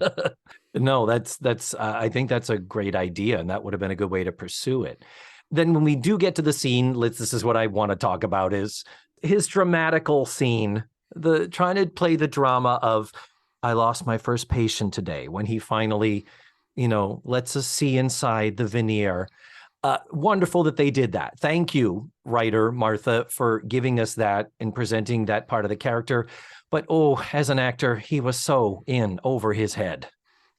D: No, that's I think that's a great idea, and that would have been a good way to pursue it. Then when we do get to the scene, this is what I want to talk about, is his dramatical scene, the trying to play the drama of, I lost my first patient today, when he finally, lets us see inside the veneer. Wonderful that they did that. Thank you, writer Martha, for giving us that and presenting that part of the character. But as an actor, he was so in over his head.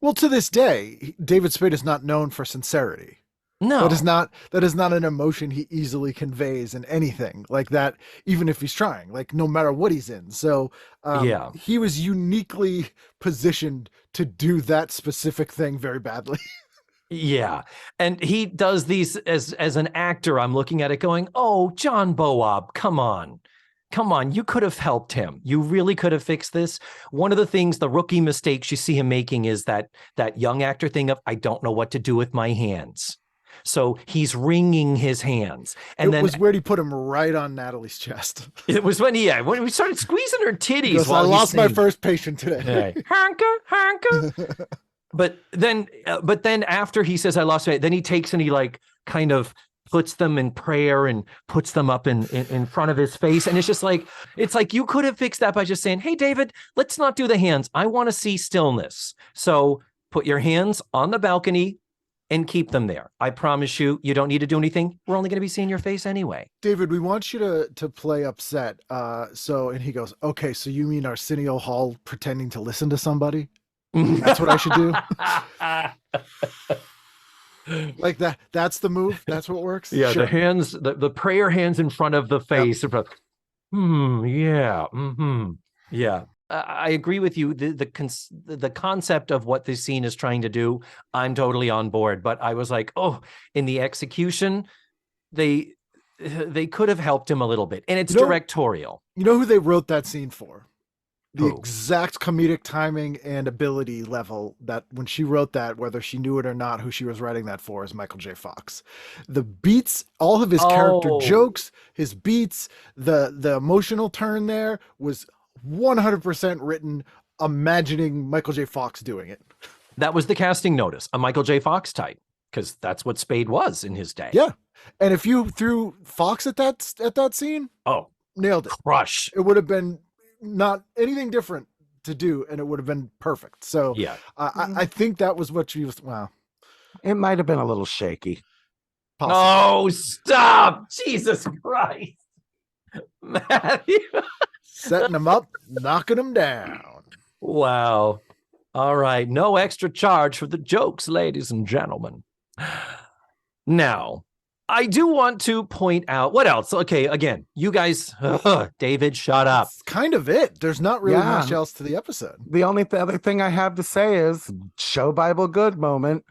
D: Well,
C: to this day, David Spade is not known for sincerity.
D: No,
C: that is not an emotion he easily conveys in anything like that, even if he's trying, like no matter what he's in. So he was uniquely positioned to do that specific thing very badly.
D: Yeah. And he does these as an actor. I'm looking at it going, oh, John Boab, come on. You could have helped him. You really could have fixed this. One of the things, the rookie mistakes you see him making is that young actor thing of, I don't know what to do with my hands. So he's wringing his hands. And it
C: was where he put him right on Natalie's chest.
D: It was when we started squeezing her titties.
C: Goes, I lost my first patient today.
D: Hanka. But then after he says, I lost it, then he takes and he like kind of puts them in prayer and puts them up in front of his face. And it's like you could have fixed that by just saying, hey, David, let's not do the hands. I want to see stillness. So put your hands on the balcony and keep them there. I promise you, you don't need to do anything. We're only going to be seeing your face anyway.
C: David, we want you to play upset. And he goes, okay, so you mean Arsenio Hall pretending to listen to somebody? That's what I should do. Like that's the move. That's what works.
D: Yeah.
C: Sure.
D: The hands, the prayer hands in front of the face. Yep. Yeah. Mm-hmm. Yeah. I agree with you. The concept of what this scene is trying to do, I'm totally on board. But I was like, in the execution, they could have helped him a little bit, and it's directorial.
C: You know who they wrote that scene for? the
D: Who?
C: exact comedic timing and ability level that when she wrote that, whether she knew it or not, who she was writing that for is Michael J. Fox. The beats, all of his character
D: Oh.
C: jokes, his beats, the emotional turn there was 100% written, imagining Michael J. Fox doing it.
D: That was the casting notice, a Michael J. Fox type, because that's what Spade was in his day.
C: Yeah. And if you threw Fox at that scene,
D: Oh,
C: nailed it.
D: crush.
C: It would have been not anything different to do, and it would have been perfect. So
D: Yeah.
C: I think that was what she was. Wow.
B: It might have been a little shaky.
C: Possibly.
D: Oh, stop. Jesus Christ. Matthew.
C: Setting them up, knocking them down.
D: Wow. All right. No extra charge for the jokes, ladies and gentlemen. Now, I do want to point out what else. Okay, again, you guys, David, shut up.
C: That's kind of it. There's not really
B: Yeah.
C: much else to the episode.
B: The only other thing I have to say is show Bible good moment.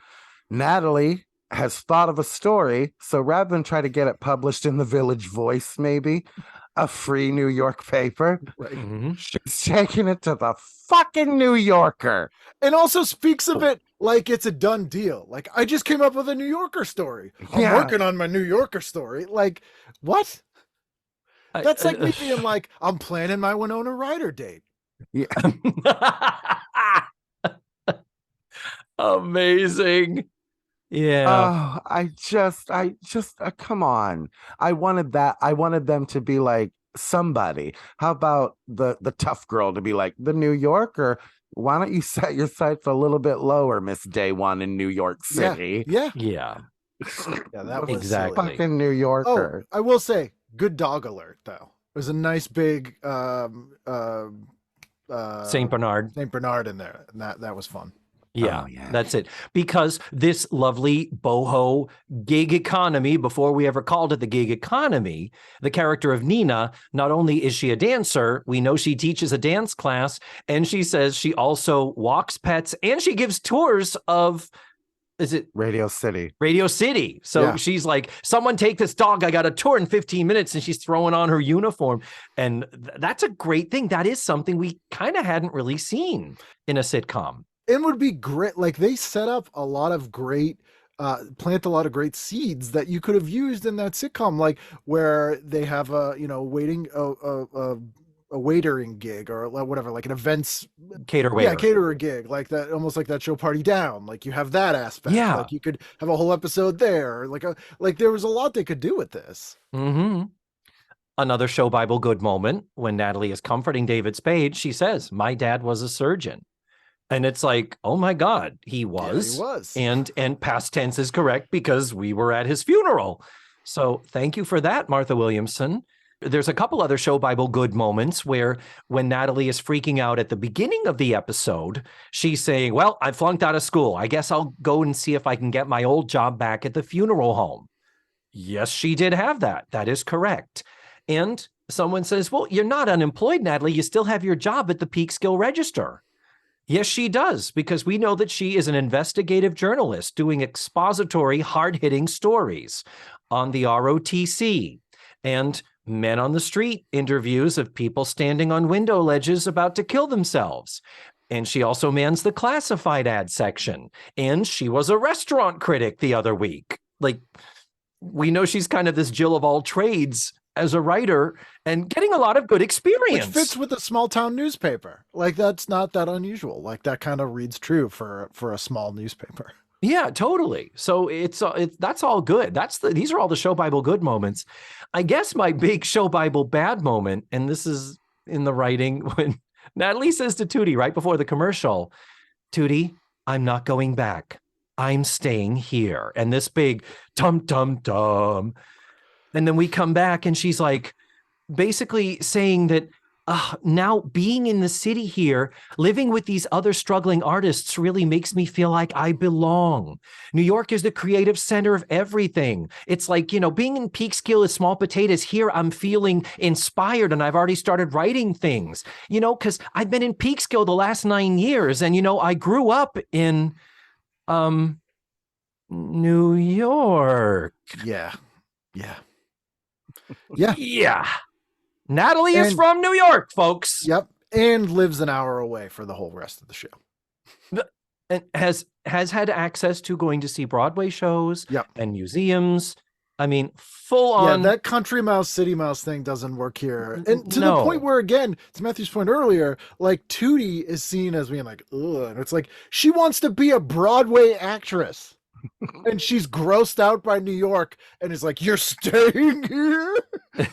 B: Natalie has thought of a story. So rather than try to get it published in the Village Voice, maybe a free New York paper,
C: Right.
D: Mhm.
B: she's taking it to the fucking New Yorker.
C: And also speaks of it like it's a done deal. Like, I just came up with a New Yorker story. I'm
B: Yeah.
C: working on my New Yorker story. Like, what? That's like me being like, I'm planning my Winona Ryder date.
D: Amazing. Yeah.
B: Oh, I just, come on. I wanted that. I wanted them to be like somebody. How about the tough girl to be like the New Yorker? Why don't you set your sights a little bit lower, Miss Day One in New York City?
C: Yeah.
D: Yeah.
C: Yeah, that was
D: Exactly.
C: silly.
B: Fucking New
C: Oh,
B: Yorker.
C: I will say, good dog alert though. It was a nice big
D: Saint Bernard.
C: Saint Bernard in there, and that was fun.
D: Yeah,
B: Oh, yeah.
D: that's it. Because this lovely boho gig economy, before we ever called it the gig economy, the character of Nina, not only is she a dancer, we know she teaches a dance class, and she says she also walks pets and she gives tours of, is it
B: Radio City.
D: Radio City? So
C: Yeah.
D: she's like, someone take this dog. I got a tour in 15 minutes, and she's throwing on her uniform. And that's a great thing. That is something we kind of hadn't really seen in a sitcom.
C: It would be great. Like, they set up a lot of great, plant a lot of great seeds that you could have used in that sitcom, like where they have a, waiting, a waitering gig or whatever, like an events
D: Cater waiter.
C: Yeah, caterer gig, like that, almost like that show Party Down. Like, you have that aspect.
D: Yeah.
C: Like, you could have a whole episode there. Like there was a lot they could do with this.
D: Mm-hmm. Another show Bible good moment when Natalie is comforting David Spade. She says, "My dad was a surgeon," and it's like, oh my God, he was.
C: Yeah, he was.
D: And past tense is correct because we were at his funeral. So thank you for that, Martha Williamson. There's a couple other show Bible good moments where when Natalie is freaking out at the beginning of the episode, she's saying, well, I flunked out of school. I guess I'll go and see if I can get my old job back at the funeral home. Yes, she did have that. That is correct. And someone says, well, you're not unemployed, Natalie. You still have your job at the Peekskill Register. Yes, she does, because we know that she is an investigative journalist doing expository, hard-hitting stories on the ROTC and men on the street interviews of people standing on window ledges about to kill themselves. And she also mans the classified ad section. And she was a restaurant critic the other week. Like, we know she's kind of this Jill of all trades as a writer and getting a lot of good experience.
C: Which fits with a small town newspaper. Like, that's not that unusual. Like, that kind of reads true for a small newspaper.
D: Yeah, totally. So that's all good. These are all the show Bible good moments. I guess my big show Bible bad moment, and this is in the writing, when Natalie says to Tootie right before the commercial, Tootie, I'm not going back. I'm staying here. And this big tum tum tum. And then we come back and she's like basically saying that now being in the city here, living with these other struggling artists really makes me feel like I belong. New York is the creative center of everything. It's like, being in Peekskill is small potatoes. Here I'm feeling inspired and I've already started writing things, because I've been in Peekskill the last 9 years. And, I grew up in New York.
C: Yeah. Yeah. Yeah.
D: Yeah. Natalie is
C: And-
D: from New York, folks.
C: Yep. and lives an hour away for the whole rest of the show.
D: And has had access to going to see Broadway shows
C: Yep.
D: and museums. I mean, full on.
C: Yeah, that country mouse, city mouse thing doesn't work here. And to
D: No.
C: the point where, again, to Matthew's point earlier, like Tootie is seen as being like, ugh. And it's like, she wants to be a Broadway actress. And she's grossed out by New York and is like, you're staying here?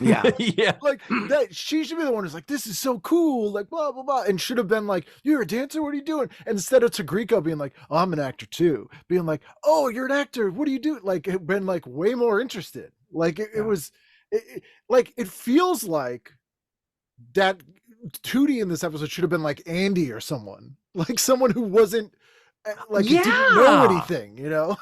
B: Yeah.
D: Yeah.
C: Like that, she should be the one who's like, this is so cool, like blah blah blah, and should have been like, you're a dancer, what are you doing? And instead of Tagrico being like, oh, I'm an actor too, being like, oh, you're an actor, what do you do? Like, it been like way more interested. Like it was like, it feels like that Tootie in this episode should have been like Andy or someone, like someone who wasn't like, he didn't know anything, you know?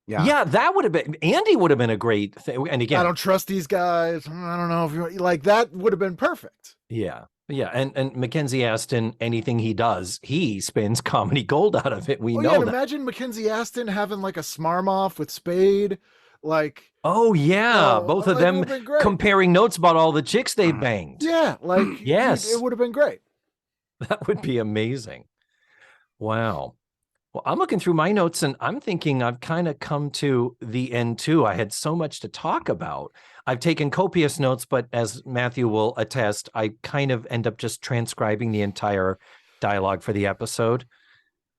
D: Yeah, that would have been, Andy would have been a great thing. And again,
C: I don't trust these guys. I don't know if you like, that would have been perfect.
D: Yeah. And Mackenzie Aston, anything he does, he spins comedy gold out of it. We know that.
C: Imagine Mackenzie Aston having like a smarm-off with Spade. Like,
D: oh yeah, both of them comparing notes about all the chicks they banged.
C: Yeah, like,
D: yes,
C: it would have been great.
D: That would be amazing. Wow. Well, I'm looking through my notes and I'm thinking I've kind of come to the end too. I had so much to talk about. I've taken copious notes, but as Matthew will attest, I kind of end up just transcribing the entire dialogue for the episode.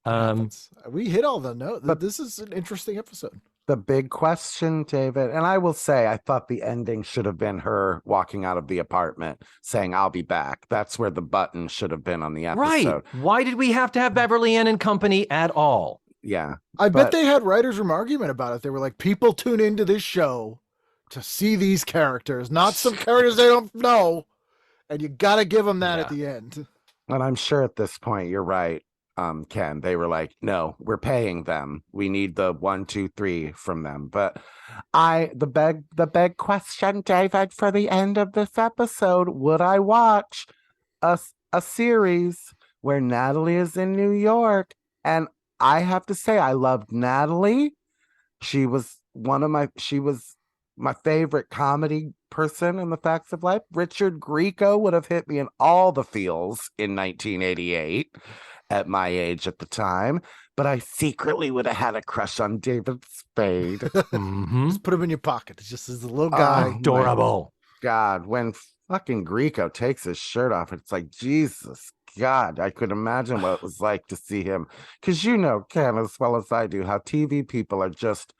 C: We hit all the notes, but this is an interesting episode.
B: The big question, David, and I will say, I thought the ending should have been her walking out of the apartment saying, I'll be back. That's where the button should have been on the episode.
D: Right. Why did we have to have Beverly Ann and company at all?
B: Yeah.
C: I bet they had writers' room argument about it. They were like, people tune into this show to see these characters, not some characters they don't know. And you got to give them that at the end.
B: And I'm sure at this point, you're right. Ken, they were like, no, we're paying them. We need the 1, 2, 3 from them. But the big question, David, for the end of this episode, would I watch a series where Natalie is in New York? And I have to say, I loved Natalie. She was my favorite comedy person in the Facts of Life. Richard Grieco would have hit me in all the feels in 1988. At my age at the time, but I secretly would have had a crush on David Spade.
C: Just put him in your pocket. It's just as a little guy.
D: Adorable.
B: God, when fucking Grieco takes his shirt off, it's like, Jesus God, I could imagine what it was like to see him. Because you know, Ken, as well as I do, how TV people are just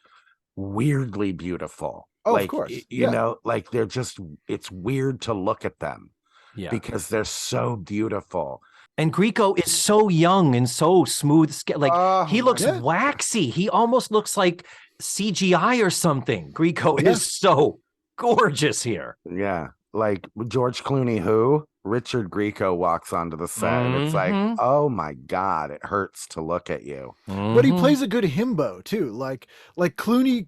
B: weirdly beautiful.
C: Oh,
B: like,
C: of course.
B: You know, like it's weird to look at them.
D: Yeah.
B: Because they're so beautiful.
D: And Grieco is so young and so smooth. Like, he looks waxy. He almost looks like CGI or something. Grieco is so gorgeous here.
B: Yeah. Like George Clooney, who? Richard Grieco walks onto the set. And it's like, oh my God, it hurts to look at you.
C: But he plays a good himbo too. Like Clooney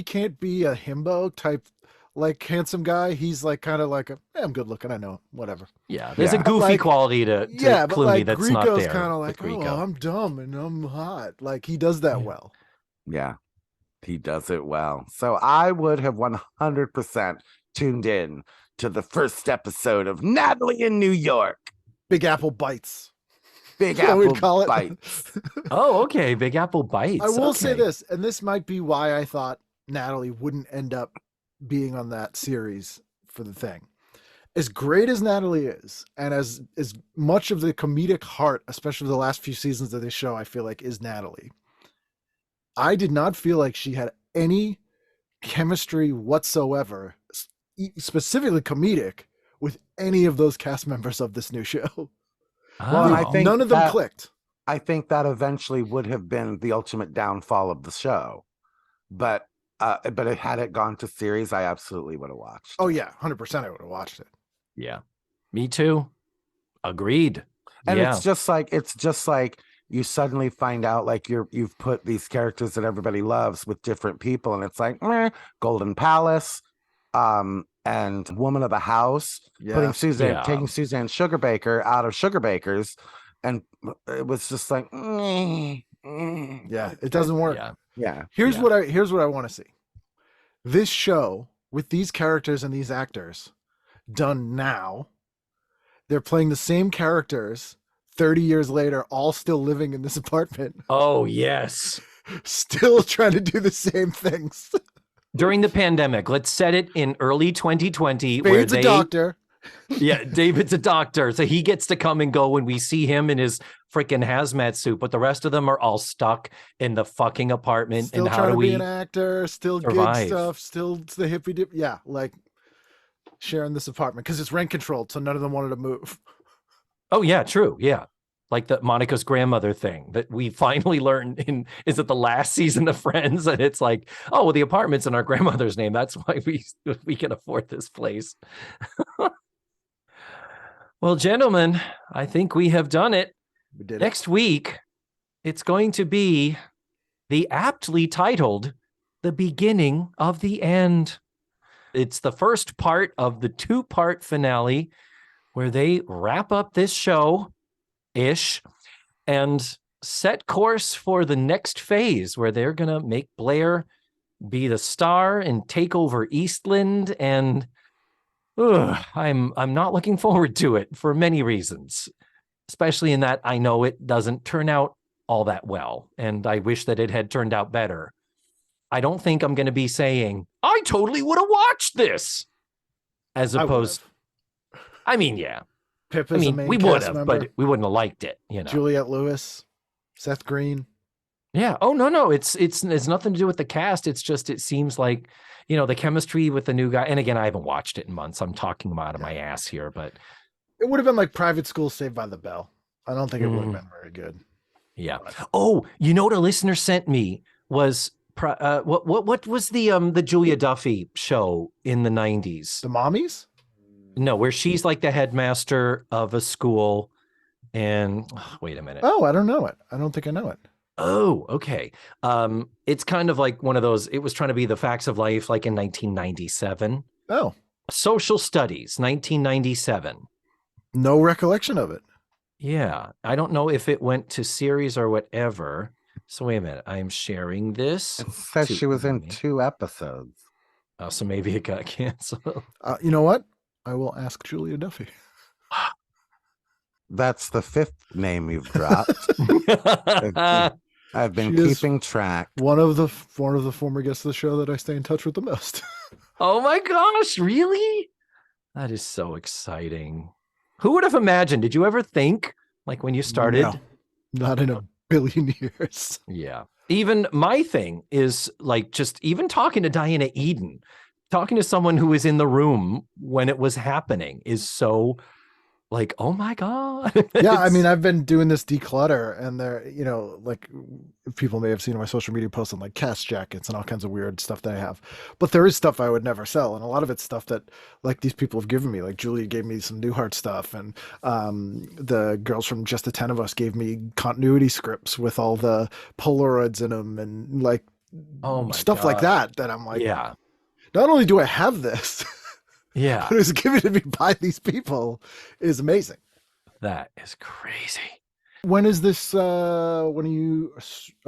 C: can't be a himbo type, like handsome guy. He's like kind of like I'm good looking. I know, whatever.
D: Yeah, there's a goofy quality to
C: but
D: Clooney
C: like,
D: that's
C: Grieco's
D: not there.
C: Kind of like, oh, I'm dumb and I'm hot. Like he does that well.
B: Yeah, he does it well. So I would have 100% tuned in to the first episode of Natalie in New York.
C: Big Apple Bites.
B: Big Apple Bites.
D: Oh, okay. Big Apple Bites.
C: I will say this, and this might be why I thought Natalie wouldn't end up being on that series for the thing. As great as Natalie is, and as much of the comedic heart, especially the last few seasons of this show, I feel like is Natalie, I did not feel like she had any chemistry whatsoever, specifically comedic, with any of those cast members of this new show.
B: Well, I think
C: none of them clicked.
B: I think that eventually would have been the ultimate downfall of the show. But had it gone to series, I absolutely would have watched.
C: Oh yeah, 100% I would have watched it.
D: Yeah, me too. Agreed.
B: And it's just like you suddenly find out like you've put these characters that everybody loves with different people, and it's like Golden Palace, and Woman of the House, taking Suzanne Sugarbaker out of Sugarbakers, and it was just like
C: it doesn't work.
B: Yeah.
C: Here's what I want to see. This show with these characters and these actors done now They're playing the same characters 30 years later, all still living in this apartment,
D: Oh, yes.
C: still trying to do the same things.
D: During the pandemic, let's set it in early 2020 where
C: Fade's a doctor.
D: Yeah, David's a doctor, so he gets to come and go when we see him in his freaking hazmat suit, but the rest of them are all stuck in the fucking apartment.
C: Still
D: and how
C: trying
D: do
C: to
D: we
C: be an actor, still
D: survive?
C: gig stuff, still the hippie dip. Yeah, like sharing this apartment because it's rent controlled, so none of them wanted to move.
D: Oh yeah, true. Yeah. Like the Monica's grandmother thing that we finally learned is it the last season of Friends? And it's like, oh, well, the apartment's in our grandmother's name. That's why we can afford this place. Well, gentlemen, I think we have done it.
C: We did
D: Next week, it's going to be the aptly titled The Beginning of the End. It's the first part of the 2-part finale where they wrap up this show-ish and set course for the next phase where they're going to make Blair be the star and take over Eastland. And I'm not looking forward to it for many reasons, especially in that I know it doesn't turn out all that well, and I wish that it had turned out better. I don't think I'm going to be saying, I totally would have watched this, as opposed, I mean, yeah.
C: Pip is the main
D: we would
C: cast
D: have,
C: member.
D: but we wouldn't have liked it, you know.
C: Juliette Lewis, Seth Green.
D: Yeah. Oh, no. It's nothing to do with the cast. It's just, it seems like, you know, the chemistry with the new guy. And again, I haven't watched it in months. I'm talking out of my ass here, but
C: It would have been like Private School Saved by the Bell. I don't think it would have been very good.
D: yeah. Oh, you know what a listener sent me was what was the Julia Duffy show in the 90s?
C: The Mommies?
D: No, where she's like the headmaster of a school. And wait a minute.
C: Oh, I don't know it. I don't think I know it.
D: Oh, okay. It's kind of like one of those, it was trying to be the Facts of Life, like in 1997.
C: Oh,
D: Social Studies, 1997.
C: no recollection of it.
D: Yeah. I don't know if it went to series or whatever. So wait a minute. I'm sharing this.
B: It says she was in 2 episodes.
D: Oh, so maybe it got canceled.
C: You know what? I will ask Julia Duffy.
B: That's the 5th name you've dropped. I've been
C: She is
B: keeping track.
C: One of the former guests of the show that I stay in touch with the most.
D: Oh my gosh, really? That is so exciting. Who would have imagined? Did you ever think, like when you started?
C: No, not in a billion years.
D: Yeah. Even my thing is like just even talking to Diana Eden, talking to someone who was in the room when it was happening is so like, oh my God.
C: Yeah, I mean, I've been doing this declutter, and there, you know, like people may have seen my social media posts on like cast jackets and all kinds of weird stuff that I have. But there is stuff I would never sell, and a lot of it's stuff that like these people have given me. Like Julie gave me some Newhart stuff, and the girls from Just the 10 of Us gave me continuity scripts with all the Polaroids in them, and like stuff like that. That I'm like,
D: yeah.
C: Not only do I have this.
D: Yeah.
C: What is given to me by these people is amazing.
D: That is crazy.
C: When is this? When are you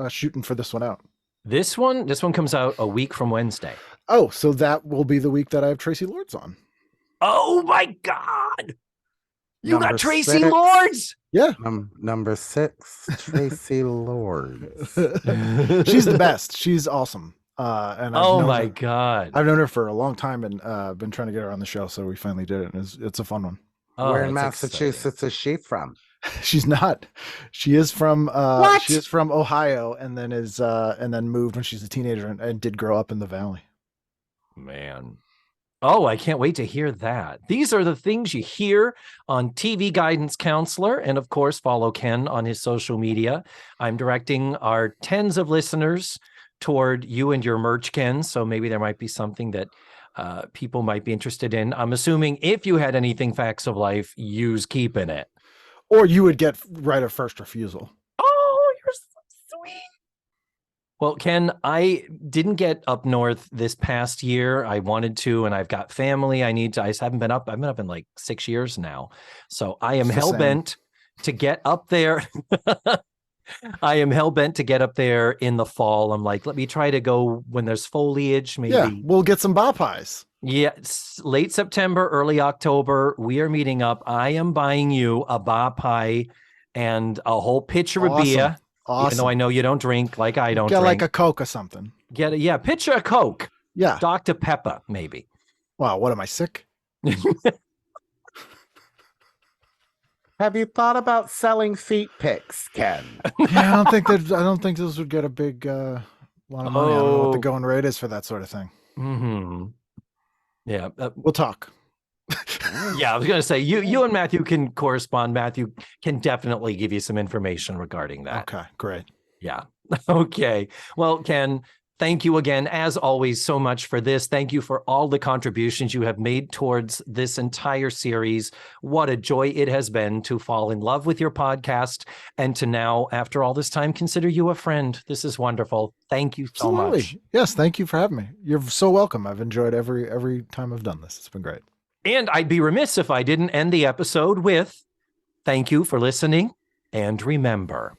C: shooting for this one out?
D: This one comes out a week from Wednesday.
C: Oh, so that will be the week that I have Tracy Lords on.
D: Oh my God. You
B: Number
D: got Tracy
B: 6.
D: Lords.
C: Yeah.
B: Number 6, Tracy Lords.
C: She's the best. She's awesome. And
D: oh my God.
C: I've known her for a long time, and been trying to get her on the show, so we finally did it. And it's a fun one.
D: Oh,
B: Where in
D: that's
B: Massachusetts is she from?
C: She's not. She is from she is from Ohio, and then moved when she's a teenager and did grow up in the Valley.
D: Man. Oh, I can't wait to hear that. These are the things you hear on TV Guidance Counselor. And of course, follow Ken on his social media. I'm directing our tens of listeners toward you and your merch, Ken. So maybe there might be something that people might be interested in. I'm assuming if you had anything Facts of Life, you's keeping it.
C: Or you would get right of first refusal.
D: Oh, you're so sweet. Well, Ken, I didn't get up north this past year. I wanted to, and I've got family. I just haven't been up. I've been up in like 6 years now. So I am hell-bent to get up there. I am hell-bent to get up there in the fall. I'm like, let me try to go when there's foliage. Maybe.
C: Yeah, we'll get some bop pies.
D: Yeah, late September, early October, we are meeting up. I am buying you a bar pie and a whole pitcher of beer.
C: Awesome.
D: Even though I know you don't drink, like I don't
C: Get
D: drink.
C: like a Coke or something.
D: Get a pitcher of Coke.
C: Yeah.
D: Dr. Pepper, maybe.
C: Wow, what am I, sick?
B: Have you thought about selling feet pics, Ken?
C: Yeah, I don't think this would get a big lot of money. I don't know what the going rate is for that sort of thing.
D: Mm-hmm. Yeah.
C: We'll talk.
D: Yeah, I was going to say, you and Matthew can correspond. Matthew can definitely give you some information regarding that.
C: Okay, great.
D: Yeah. Okay. Well, Ken, thank you again, as always, so much for this. Thank you for all the contributions you have made towards this entire series. What a joy it has been to fall in love with your podcast and to now, after all this time, consider you a friend. This is wonderful. Thank you so much.
C: Yes, thank you for having me. You're so welcome. I've enjoyed every time I've done this. It's been great.
D: And I'd be remiss if I didn't end the episode with thank you for listening, and remember,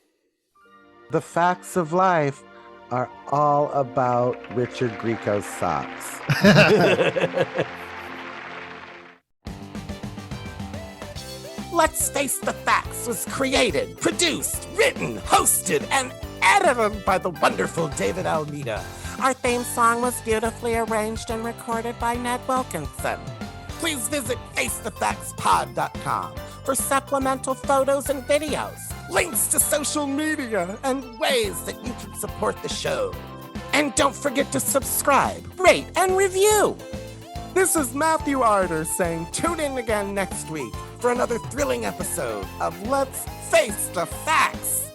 B: The facts of life are all about Richard Grieco's socks.
A: Let's Face the Facts was created, produced, written, hosted, and edited by the wonderful David Almeida. Our theme song was beautifully arranged and recorded by Ned Wilkinson. Please visit FaceTheFactsPod.com for supplemental photos and videos, links to social media, and ways that you can support the show. And don't forget to subscribe, rate, and review. This is Matthew Arder saying tune in again next week for another thrilling episode of Let's Face the Facts.